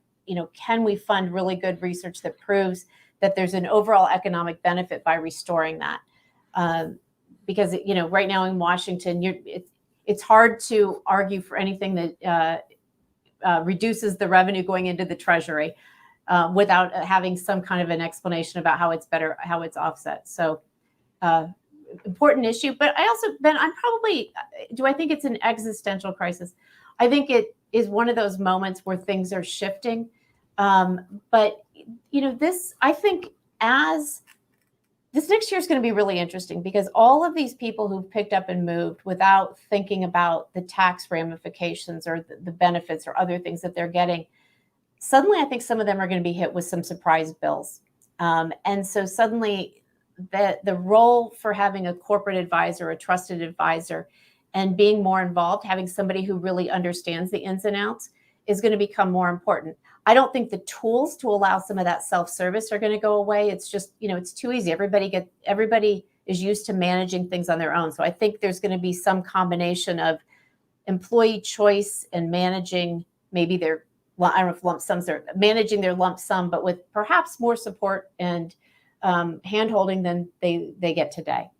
[SPEAKER 2] Can we fund really good research that proves that there's an overall economic benefit by restoring that? Because right now in Washington, it's hard to argue for anything that reduces the revenue going into the Treasury without having some kind of an explanation about how it's better, how it's offset. So important issue. But I also, Ben, do I think it's an existential crisis? I think it is one of those moments where things are shifting. But I think this next year is going to be really interesting because all of these people who've picked up and moved without thinking about the tax ramifications or the benefits or other things that they're getting, suddenly I think some of them are going to be hit with some surprise bills. And so suddenly the role for having a corporate advisor, a trusted advisor, and being more involved, having somebody who really understands the ins and outs is going to become more important. I don't think the tools to allow some of that self-service are going to go away. It's just, it's too easy. Everybody is used to managing things on their own. So I think there's going to be some combination of employee choice and managing maybe their, well, I don't know if lump sums are managing their lump sum, but with perhaps more support and hand-holding than they get today.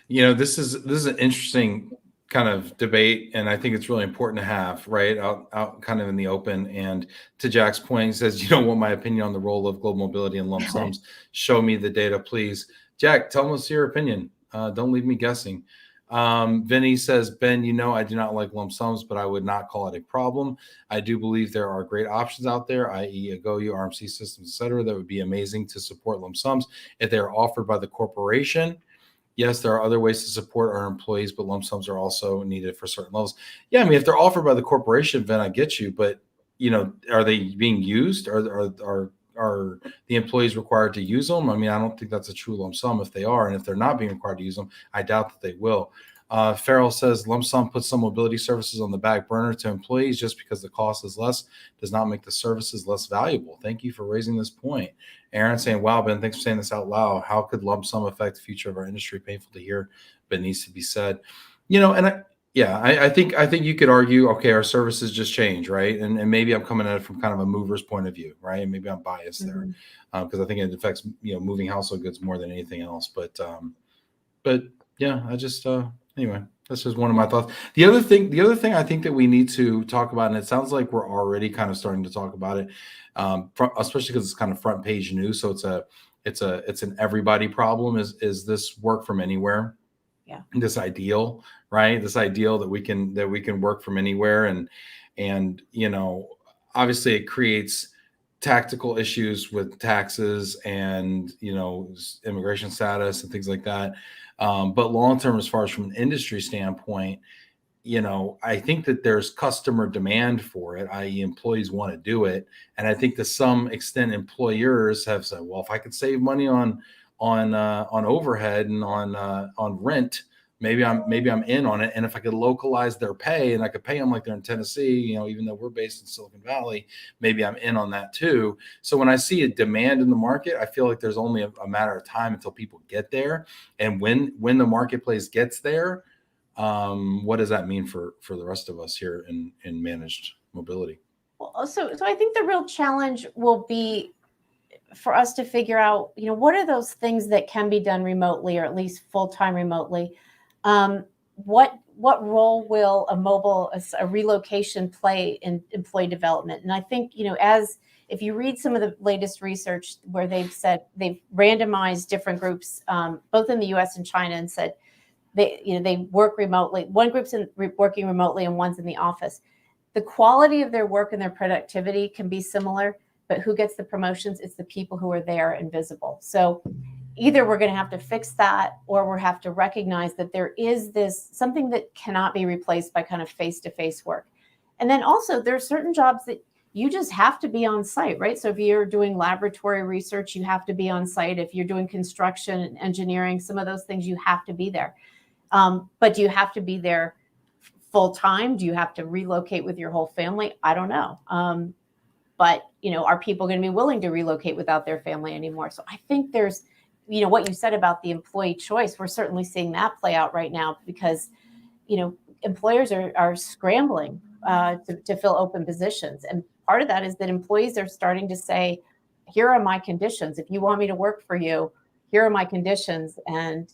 [SPEAKER 1] This is an interesting kind of debate, and I think it's really important to have right out kind of in the open. And to Jack's point, he says, you don't want my opinion on the role of global mobility and lump sums. Show me the data, please. Jack, tell us your opinion. Don't leave me guessing. Vinny says, Ben, I do not like lump sums, but I would not call it a problem. I do believe there are great options out there, i.e. Agoyu, RMC systems, etc., that would be amazing to support lump sums if they are offered by the corporation. Yes, there are other ways to support our employees, but lump sums are also needed for certain levels. Yeah, I mean, if they're offered by the corporation, then I get you. But are they being used? Are the employees required to use them? I mean, I don't think that's a true lump sum if they are, and if they're not being required to use them, I doubt that they will. Farrell says lump sum puts some mobility services on the back burner to employees just because the cost is less does not make the services less valuable. Thank you for raising this point. Aaron saying, wow, Ben, thanks for saying this out loud. How could lump sum affect the future of our industry? Painful to hear, but needs to be said. I think you could argue, okay, our services just change, right? And maybe I'm coming at it from kind of a mover's point of view, right? Maybe I'm biased there because I think it affects moving household goods more than anything else. But yeah, I just anyway, that's just one of my thoughts. The other thing I think that we need to talk about, and it sounds like we're already kind of starting to talk about it, especially because it's kind of front page news, so it's an everybody problem. Is this work from anywhere?
[SPEAKER 2] Yeah.
[SPEAKER 1] This ideal, right? This ideal that we can work from anywhere, and obviously it creates tactical issues with taxes and immigration status and things like that. But long term, as far as from an industry standpoint, I think that there's customer demand for it, i.e. employees want to do it. And I think to some extent employers have said, well, if I could save money on overhead and on rent, maybe I'm in on it. And if I could localize their pay and I could pay them like they're in Tennessee, even though we're based in Silicon Valley, maybe I'm in on that too. So when I see a demand in the market, I feel like there's only a matter of time until people get there. And when the marketplace gets there, what does that mean for the rest of us here in managed mobility?
[SPEAKER 2] Well, so I think the real challenge will be for us to figure out, what are those things that can be done remotely or at least full-time remotely? What role will a relocation play in employee development? And I think, if you read some of the latest research where they've said they've randomized different groups, both in the US and China, and said they work remotely. One group's working remotely and one's in the office. The quality of their work and their productivity can be similar, but who gets the promotions? It's the people who are there and visible. So either we're going to have to fix that, or we'll have to recognize that there is something that cannot be replaced by kind of face-to-face work. And then also there are certain jobs that you just have to be on site, right? So if you're doing laboratory research, you have to be on site. If you're doing construction and engineering, some of those things, you have to be there. But do you have to be there full time? Do you have to relocate with your whole family? I don't know. But, are people going to be willing to relocate without their family anymore? So I think there's, what you said about the employee choice, we're certainly seeing that play out right now because, employers are scrambling to fill open positions. And part of that is that employees are starting to say, here are my conditions. If you want me to work for you, here are my conditions. And,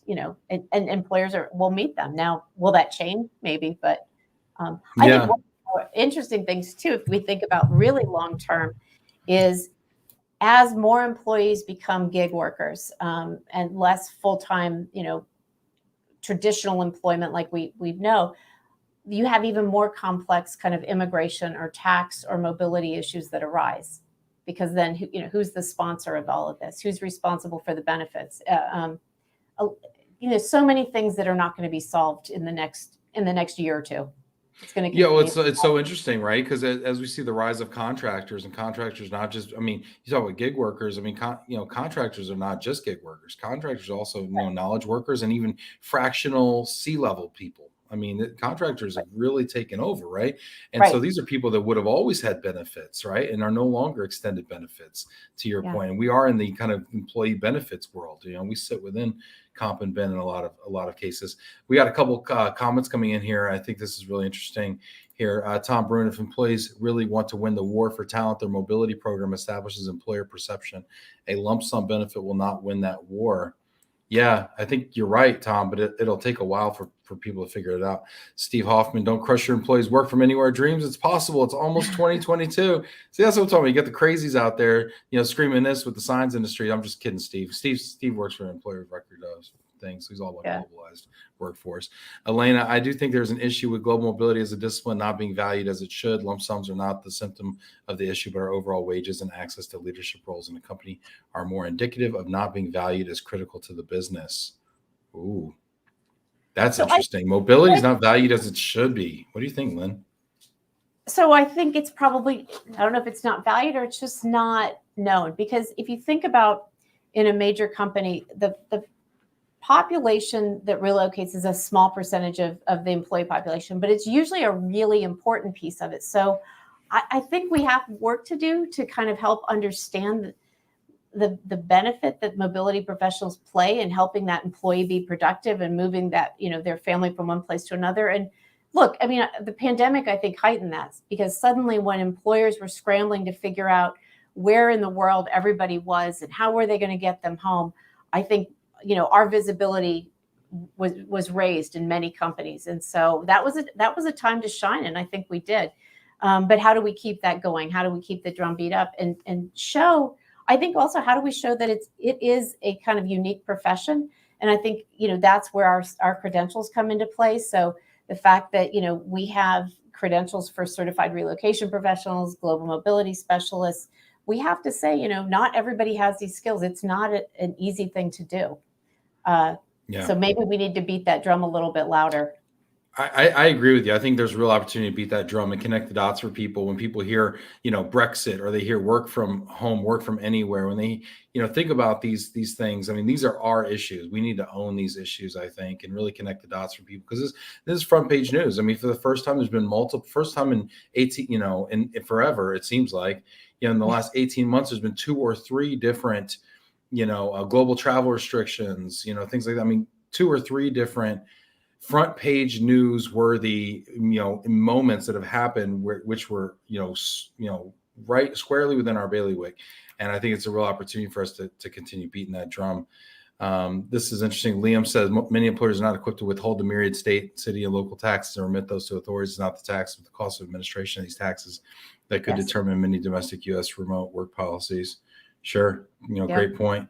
[SPEAKER 2] and employers will meet them. Now, will that change? Maybe, but I think one of the interesting things too, if we think about really long term, is as more employees become gig workers and less full-time, traditional employment like we know, you have even more complex kind of immigration or tax or mobility issues that arise, because then who's the sponsor of all of this? Who's responsible for the benefits? So many things that are not going to be solved in the next year or two. it's going to
[SPEAKER 1] Yeah, well,
[SPEAKER 2] continue.
[SPEAKER 1] it's so interesting, right? Because as we see the rise of contractors, and contractors not just, I mean, you talk about gig workers. I mean, contractors are not just gig workers. Contractors are also, knowledge workers and even fractional C-level people. I mean, contractors have really taken over, right? And so
[SPEAKER 2] Right.
[SPEAKER 1] these are people that would have always had benefits, right? And are no longer extended benefits, to your
[SPEAKER 2] Yeah.
[SPEAKER 1] point. And we are in the kind of employee benefits world. We sit within comp and ben in a lot of cases. We got a couple comments coming in here. I think this is really interesting here. Tom Bruin, if employees really want to win the war for talent, their mobility program establishes employer perception. A lump sum benefit will not win that war. Yeah, I think you're right, Tom, but it'll take a while for people to figure it out. Steve Hoffman, don't crush your employees' work from anywhere dreams. It's possible. It's almost 2022. See, that's what I'm talking about. You get the crazies out there, screaming this with the signs industry. I'm just kidding, Steve. Steve works for an employer of record things. So he's all about globalized workforce. Elena, I do think there's an issue with global mobility as a discipline not being valued as it should. Lump sums are not the symptom of the issue, but our overall wages and access to leadership roles in the company are more indicative of not being valued as critical to the business. Ooh, that's interesting. Mobility is not valued as it should be. What do you think, Lynn?
[SPEAKER 2] So I think it's probably, I don't know if it's not valued or it's just not known, because if you think about in a major company, the population that relocates is a small percentage of the employee population, but it's usually a really important piece of it. So I think we have work to do to kind of help understand the benefit that mobility professionals play in helping that employee be productive and moving that, their family from one place to another. And look, I mean, the pandemic, I think, heightened that, because suddenly when employers were scrambling to figure out where in the world everybody was and how were they going to get them home, I think, our visibility was raised in many companies. And so that was a time to shine. And I think we did. But how do we keep that going? How do we keep the drumbeat up and show, I think also, how do we show that it is a kind of unique profession? And I think, that's where our credentials come into play. So the fact that, we have credentials for certified relocation professionals, global mobility specialists, we have to say, not everybody has these skills. It's not an easy thing to do. So maybe we need to beat that drum a little bit louder.
[SPEAKER 1] I agree with you. I think there's a real opportunity to beat that drum and connect the dots for people. When people hear, Brexit, or they hear work from home, work from anywhere, when they, think about these things, I mean, these are our issues. We need to own these issues, I think, and really connect the dots for people, because this is front page news. I mean, for the first time, there's been first time in 18, in forever, it seems like, in the last 18 months, there's been 2 or 3 different, global travel restrictions, things like that. I mean, 2 or 3 different front page newsworthy, moments that have happened, which were, right squarely within our bailiwick. And I think it's a real opportunity for us to continue beating that drum. This is interesting. Liam says many employers are not equipped to withhold the myriad state, city, and local taxes and remit those to authorities, not the tax, but the cost of administration of these taxes that could determine many domestic U.S. remote work policies. Sure. Great point.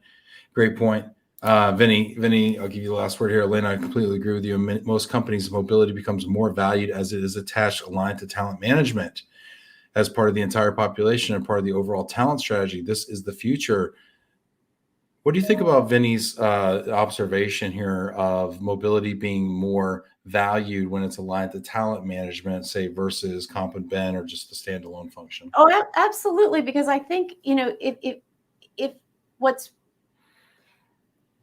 [SPEAKER 1] Great point. Vinny, I'll give you the last word here. Lynn, I completely agree with you. Most companies' mobility becomes more valued as it is attached, aligned to talent management as part of the entire population and part of the overall talent strategy. This is the future. What do you think about Vinny's observation here of mobility being more valued when it's aligned to talent management, say, versus comp and ben, or just the standalone function?
[SPEAKER 2] Oh, absolutely. Because I think, if what's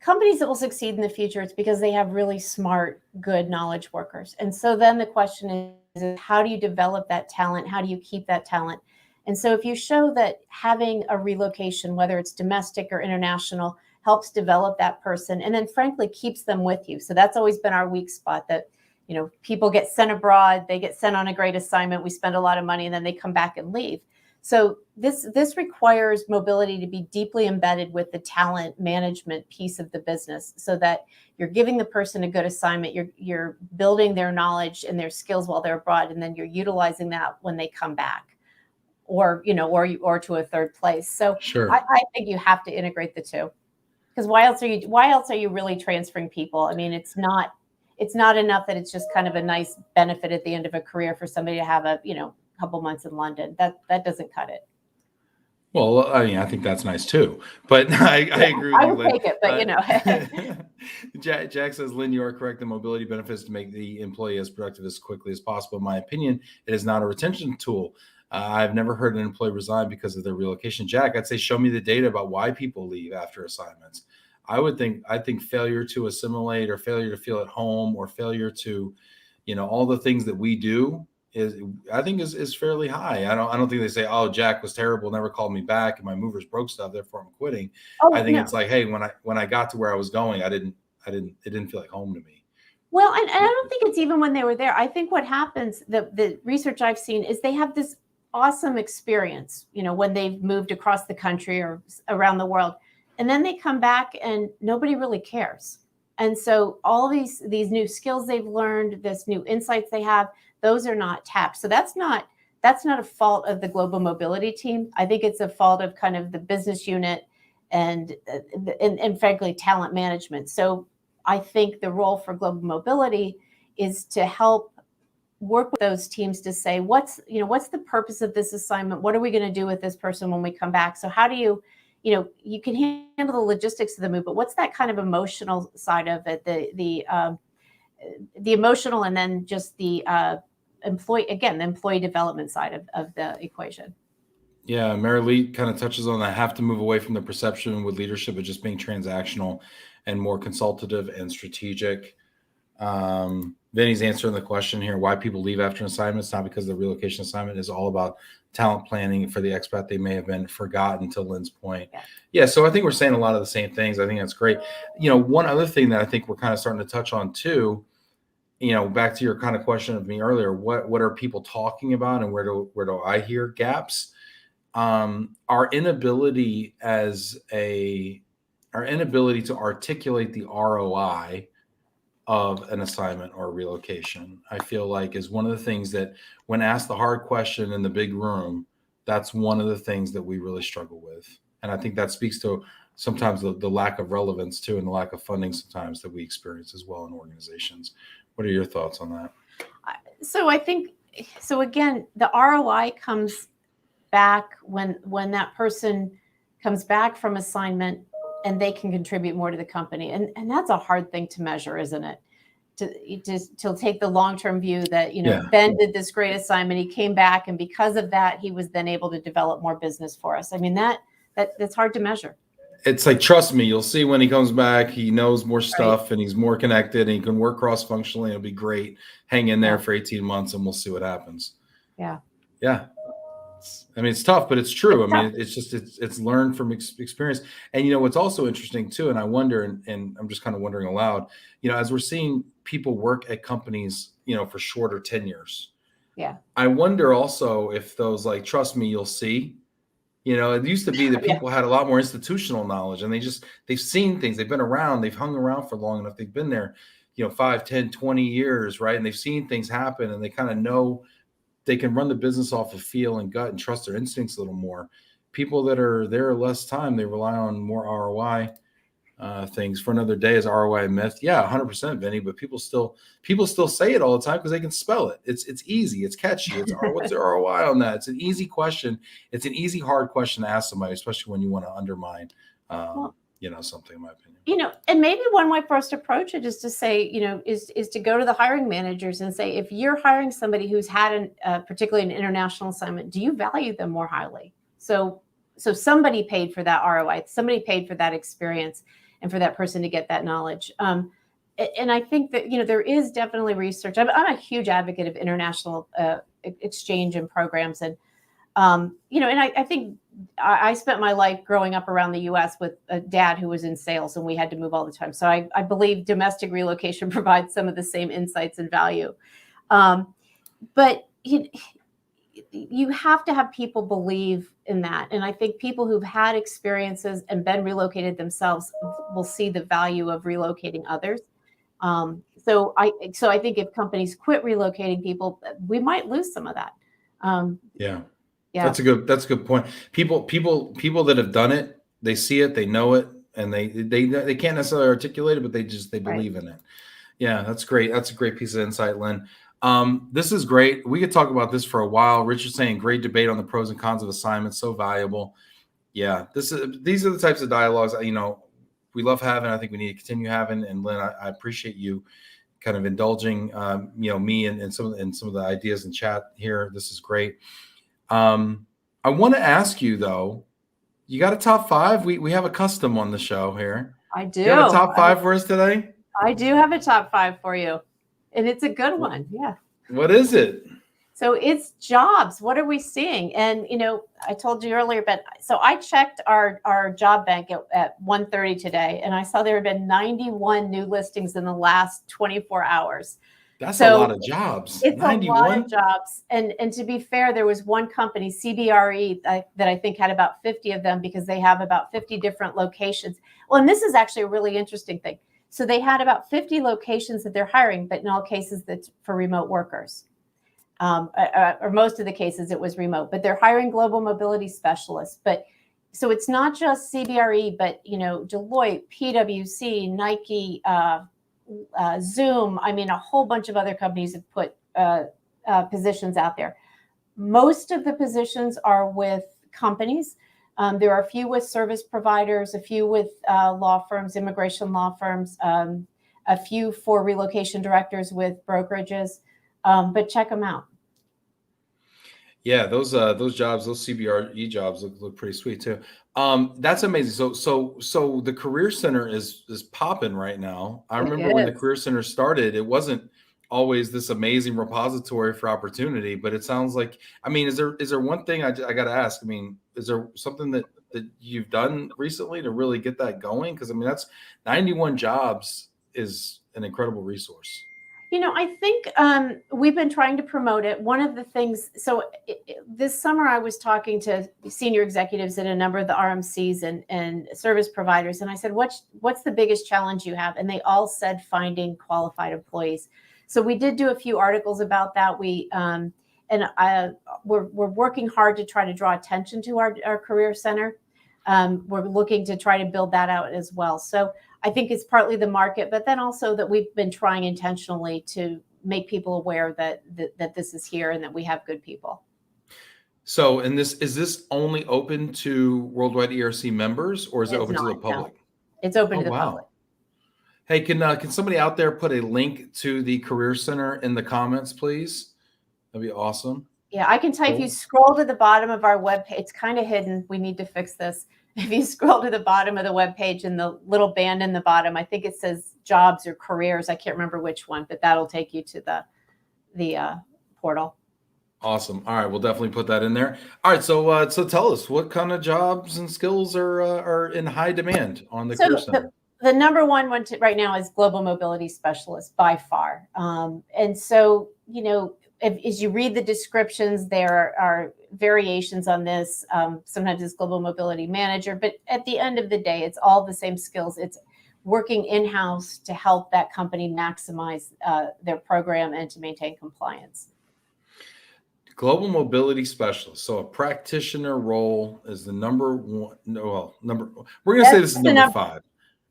[SPEAKER 2] companies that will succeed in the future, it's because they have really smart, good knowledge workers. And so then the question is, how do you develop that talent? How do you keep that talent? And so if you show that having a relocation, whether it's domestic or international, helps develop that person, and then frankly keeps them with you. So that's always been our weak spot, that, people get sent abroad, they get sent on a great assignment, we spend a lot of money, and then they come back and leave. So this requires mobility to be deeply embedded with the talent management piece of the business, so that you're giving the person a good assignment, you're building their knowledge and their skills while they're abroad, and then you're utilizing that when they come back, or to a third place. So
[SPEAKER 1] sure.
[SPEAKER 2] I think you have to integrate the two, because why else are you really transferring people? I mean, it's not enough that it's just kind of a nice benefit at the end of a career for somebody to have a couple months in London. That doesn't cut it.
[SPEAKER 1] Well, I mean, I think that's nice too. But I agree with
[SPEAKER 2] I
[SPEAKER 1] you,
[SPEAKER 2] would
[SPEAKER 1] Lynn.
[SPEAKER 2] take it, but you know.
[SPEAKER 1] Jack says, Lynn, you are correct. The mobility benefits to make the employee as productive as quickly as possible. In my opinion, it is not a retention tool. I've never heard an employee resign because of their relocation. Jack, I'd say show me the data about why people leave after assignments. I think failure to assimilate or failure to feel at home or failure to, all the things that we do is fairly high. I don't think they say, "Oh, Jack was terrible, never called me back, and my movers broke stuff, therefore I'm quitting."
[SPEAKER 2] Oh,
[SPEAKER 1] I think
[SPEAKER 2] no.
[SPEAKER 1] it's like, hey, when I got to where I was going, it didn't feel like home to me.
[SPEAKER 2] Well, and I don't think it's even when they were there. I think what happens, the research I've seen is they have this awesome experience, when they've moved across the country or around the world, and then they come back and nobody really cares. And so all these new skills they've learned, this new insights they have, those are not tapped. So that's not a fault of the global mobility team. I think it's a fault of kind of the business unit and frankly talent management. So I think the role for global mobility is to help work with those teams to say, what's the purpose of this assignment? What are we going to do with this person when we come back? So how do you can handle the logistics of the move, but what's that kind of emotional side of it? The emotional, and then just the the employee development side of the equation.
[SPEAKER 1] Yeah, Mary Lee kind of touches on that. Have to move away from the perception with leadership of just being transactional and more consultative and strategic. Vinny's answering the question here: why people leave after an assignment? It's not because the relocation assignment is all about talent planning for the expat. They may have been forgotten, to Lynn's point. Yeah, so I think we're saying a lot of the same things. I think that's great. One other thing that I think we're kind of starting to touch on too, back to your kind of question of me earlier, what are people talking about and where do I hear gaps? Our inability to articulate the ROI of an assignment or relocation, I feel like, is one of the things that, when asked the hard question in the big room, that's one of the things that we really struggle with. And I think that speaks to sometimes the lack of relevance too, and the lack of funding sometimes that we experience as well in organizations. What are your thoughts on that?
[SPEAKER 2] So I think, again, the ROI comes back when that person comes back from assignment and they can contribute more to the company. And that's a hard thing to measure, isn't it? To take the long-term view that, Ben did this great assignment, he came back, and because of that, he was then able to develop more business for us. I mean, that's hard to measure.
[SPEAKER 1] It's like, trust me, you'll see when he comes back, he knows more stuff, and he's more connected, and he can work cross-functionally. It'll be great. Hang in there for 18 months and we'll see what happens.
[SPEAKER 2] Yeah.
[SPEAKER 1] I mean, it's tough, but it's true. It's learned from experience. And what's also interesting too, and I wonder, and I'm just kind of wondering aloud, as we're seeing people work at companies, for shorter tenures.
[SPEAKER 2] Yeah.
[SPEAKER 1] I wonder also if those, like, trust me, you'll see. It used to be that people had a lot more institutional knowledge, and they've seen things, they've been around, they've hung around for long enough, they've been there, 5, 10, 20 years, right? And they've seen things happen, and they kind of know they can run the business off of feel and gut and trust their instincts a little more. People that are there less time, they rely on more ROI things. For another day is ROI a myth? Yeah, 100%, Vinny. But people still say it all the time because they can spell it. It's easy. It's catchy. What's the ROI on that? It's an easy question. It's an easy, hard question to ask somebody, especially when you want to undermine, something, in my opinion.
[SPEAKER 2] And maybe one way for us to approach it is to say, is to go to the hiring managers and say, if you're hiring somebody who's had particularly an international assignment, do you value them more highly? So somebody paid for that ROI, somebody paid for that experience, and for that person to get that knowledge. And I think that, there is definitely research. I'm a huge advocate of international exchange and programs. And, and I think I spent my life growing up around the U.S. with a dad who was in sales, and we had to move all the time. So I believe domestic relocation provides some of the same insights and value. But you have to have people believe in that. And I think people who've had experiences and been relocated themselves will see the value of relocating others. So I think if companies quit relocating people, we might lose some of that.
[SPEAKER 1] Yeah. That's a good point. People that have done it, they see it, they know it, and they can't necessarily articulate it, but they believe in it. Yeah, that's great. That's a great piece of insight, Lynn. This is great. We could talk about this for a while. Richard's saying great debate on the pros and cons of assignments, so valuable. Yeah, these are the types of dialogues, we love having. I think we need to continue having. And Lynn, I appreciate you kind of indulging, me and some of the ideas in chat here. This is great. I want to ask you though, you got a top five? We have a custom on the show here.
[SPEAKER 2] I do.
[SPEAKER 1] You have a top five for us today?
[SPEAKER 2] I do have a top five for you, and it's a good one. Yeah.
[SPEAKER 1] What is it?
[SPEAKER 2] So it's jobs. What are we seeing? And I told you earlier, but so I checked our job bank at 1:30 today, and I saw there had been 91 new listings in the last 24 hours.
[SPEAKER 1] That's a lot of jobs.
[SPEAKER 2] It's
[SPEAKER 1] 91?
[SPEAKER 2] a lot of jobs. And to be fair, there was one company, CBRE, that I think had about 50 of them because they have about 50 different locations. Well, and this is actually a really interesting thing. So they had about 50 locations that they're hiring, but in all cases that's for remote workers. Or most of the cases it was remote, but they're hiring global mobility specialists. But so it's not just CBRE, but Deloitte, PwC, Nike, Zoom. I mean, a whole bunch of other companies have put positions out there. Most of the positions are with companies. There are a few with service providers, a few with law firms, immigration law firms, a few for relocation directors with brokerages. But check them out.
[SPEAKER 1] Yeah, those jobs, those CBRE jobs look pretty sweet too. That's amazing. So the Career Center is popping right now. I remember when the Career Center started, it wasn't always this amazing repository for opportunity, but it sounds like, is there one thing I got to ask? Is there something that you've done recently to really get that going? Because that's 91 jobs is an incredible resource.
[SPEAKER 2] I think we've been trying to promote it. One of the things, this summer I was talking to senior executives at a number of the RMCs and service providers, and I said, what's the biggest challenge you have? And they all said finding qualified employees. So we did do a few articles about that. We're working hard to try to draw attention to our Career Center. We're looking to try to build that out as well. So I think it's partly the market, but then also that we've been trying intentionally to make people aware that this is here and that we have good people. So,
[SPEAKER 1] and is this only open to Worldwide ERC members, or is it open to the public?
[SPEAKER 2] No. It's open to the public.
[SPEAKER 1] Hey, can somebody out there put a link to the Career Center in the comments, please? That'd be awesome.
[SPEAKER 2] Yeah, I can type. Cool. You scroll to the bottom of our webpage. It's kind of hidden. We need to fix this. If you scroll to the bottom of the webpage and the little band in the bottom, I think it says jobs or careers. I can't remember which one, but that'll take you to the portal.
[SPEAKER 1] Awesome. All right, we'll definitely put that in there. All right, so tell us, what kind of jobs and skills are in high demand on the Career Center?
[SPEAKER 2] The number one right now is global mobility specialist by far. And so, as you read the descriptions, there are variations on this. Sometimes it's global mobility manager, but at the end of the day, it's all the same skills. It's working in-house to help that company maximize their program and to maintain compliance.
[SPEAKER 1] Global mobility specialist. So a practitioner role is the number one. We're going to say this is number 5.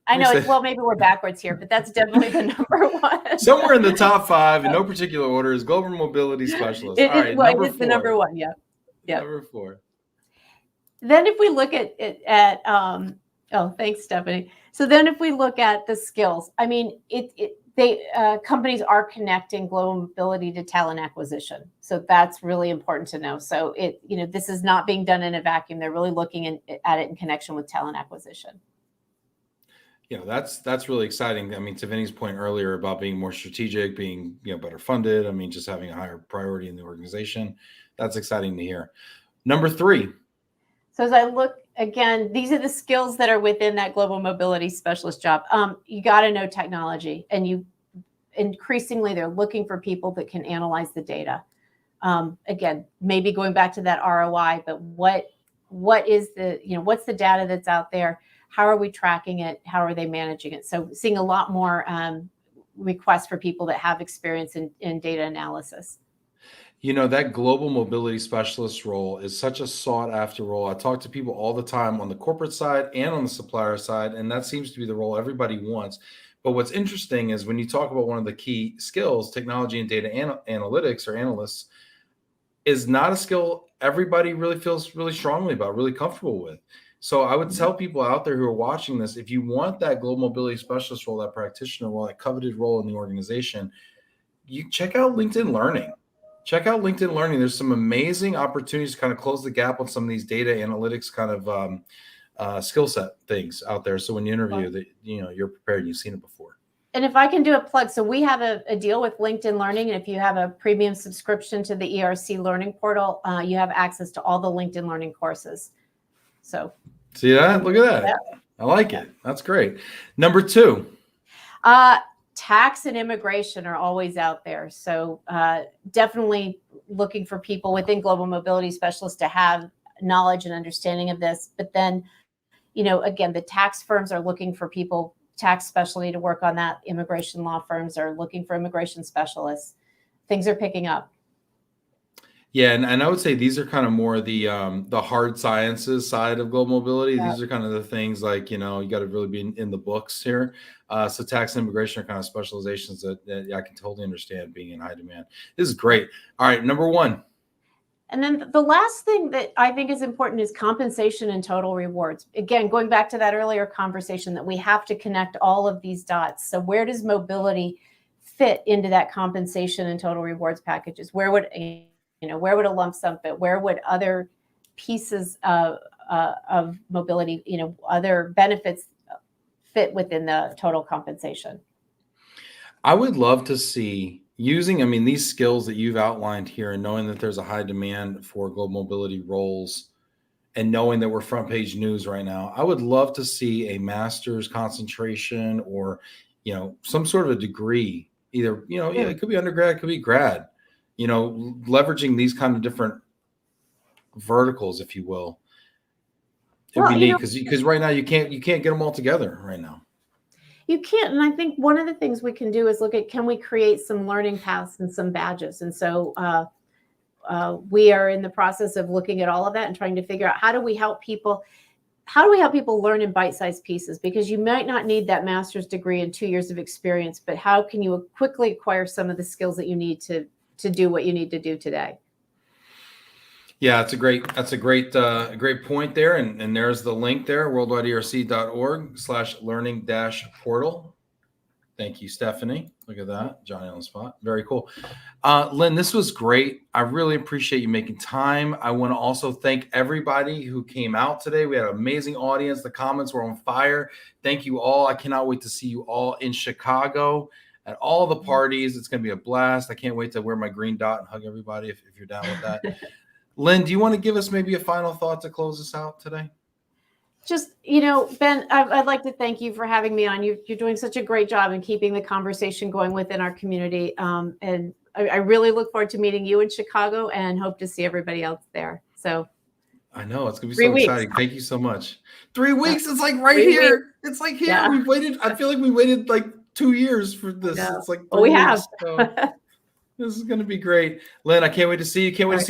[SPEAKER 2] I know. Well, maybe we're backwards here, but that's definitely the number one.
[SPEAKER 1] Somewhere in the top 5, in no particular order, is global mobility specialist.
[SPEAKER 2] All right, it's the number 1. Yeah.
[SPEAKER 1] Number 4.
[SPEAKER 2] Then if we look at thanks, Stephanie. So then if we look at the skills, companies are connecting global mobility to talent acquisition. So that's really important to know. So this is not being done in a vacuum. They're really looking at it in connection with talent acquisition.
[SPEAKER 1] That's really exciting. To Vinny's point earlier about being more strategic, being better funded. Just having a higher priority in the organization. That's exciting to hear. Number 3.
[SPEAKER 2] So as I look again, these are the skills that are within that global mobility specialist job. You got to know technology, and increasingly they're looking for people that can analyze the data. Again, maybe going back to that ROI, but what is what's the data that's out there? How are we tracking it? How are they managing it? So seeing a lot more requests for people that have experience in data analysis.
[SPEAKER 1] That global mobility specialist role is such a sought after role. I talk to people all the time on the corporate side and on the supplier side, and that seems to be the role everybody wants. But what's interesting is when you talk about one of the key skills, technology and data analytics or analysts, is not a skill everybody really feels really strongly about, really comfortable with. So I would tell people out there who are watching this, if you want that global mobility specialist role, that practitioner role, that coveted role in the organization, you check out LinkedIn Learning. Check out LinkedIn Learning. There's some amazing opportunities to kind of close the gap on some of these data analytics kind of skill set things out there. So when you interview, that you're prepared and you've seen it before.
[SPEAKER 2] And if I can do a plug, so we have a deal with LinkedIn Learning, and if you have a premium subscription to the ERC Learning Portal, you have access to all the LinkedIn Learning courses. So
[SPEAKER 1] see that? Look at that. Yeah. I like it. That's great. Number 2.
[SPEAKER 2] Tax and immigration are always out there. So definitely looking for people within global mobility specialists to have knowledge and understanding of this. But then, again, the tax firms are looking for people, tax specialty to work on that. Immigration law firms are looking for immigration specialists. Things are picking up.
[SPEAKER 1] Yeah, and I would say these are kind of more the hard sciences side of global mobility. Yeah. These are kind of the things like, you got to really be in the books here. So tax and immigration are kind of specializations that I can totally understand being in high demand. This is great. All right, number 1.
[SPEAKER 2] And then the last thing that I think is important is compensation and total rewards. Again, going back to that earlier conversation that we have to connect all of these dots. So where does mobility fit into that compensation and total rewards packages? Where would a lump sum fit? Where would other pieces of mobility, other benefits fit within the total compensation?
[SPEAKER 1] I would love to see using, these skills that you've outlined here and knowing that there's a high demand for global mobility roles and knowing that we're front page news right now. I would love to see a master's concentration or, some sort of a degree, either, it could be undergrad, it could be grad, leveraging these kind of different verticals, if you will. It'd be neat because right now you can't get them all together right now.
[SPEAKER 2] You can't. And I think one of the things we can do is look at, can we create some learning paths and some badges? And so we are in the process of looking at all of that and trying to figure out how do we help people learn in bite-sized pieces? Because you might not need that master's degree and 2 years of experience, but how can you quickly acquire some of the skills that you need to do what you need to do today?
[SPEAKER 1] Yeah, that's a great point there. And there's the link there, worldwideerc.org/learning-portal. Thank you, Stephanie. Look at that. Johnny on the spot. Very cool. Lynn, this was great. I really appreciate you making time. I want to also thank everybody who came out today. We had an amazing audience. The comments were on fire. Thank you all. I cannot wait to see you all in Chicago at all the parties. It's going to be a blast. I can't wait to wear my green dot and hug everybody if you're down with that. Lynn, do you want to give us maybe a final thought to close us out today?
[SPEAKER 2] Just, Ben, I'd like to thank you for having me on. You're doing such a great job in keeping the conversation going within our community. And I really look forward to meeting you in Chicago and hope to see everybody else there. So
[SPEAKER 1] I know it's going to be so exciting. Thank you so much. 3 weeks. It's like right
[SPEAKER 2] 3
[SPEAKER 1] here.
[SPEAKER 2] weeks.
[SPEAKER 1] It's like here. Yeah. We've waited. I feel like we waited like 2 years for this.
[SPEAKER 2] Yeah.
[SPEAKER 1] It's like 3
[SPEAKER 2] we
[SPEAKER 1] weeks.
[SPEAKER 2] have.
[SPEAKER 1] So this is going to be great. Lynn, I can't wait to see you. Can't wait to see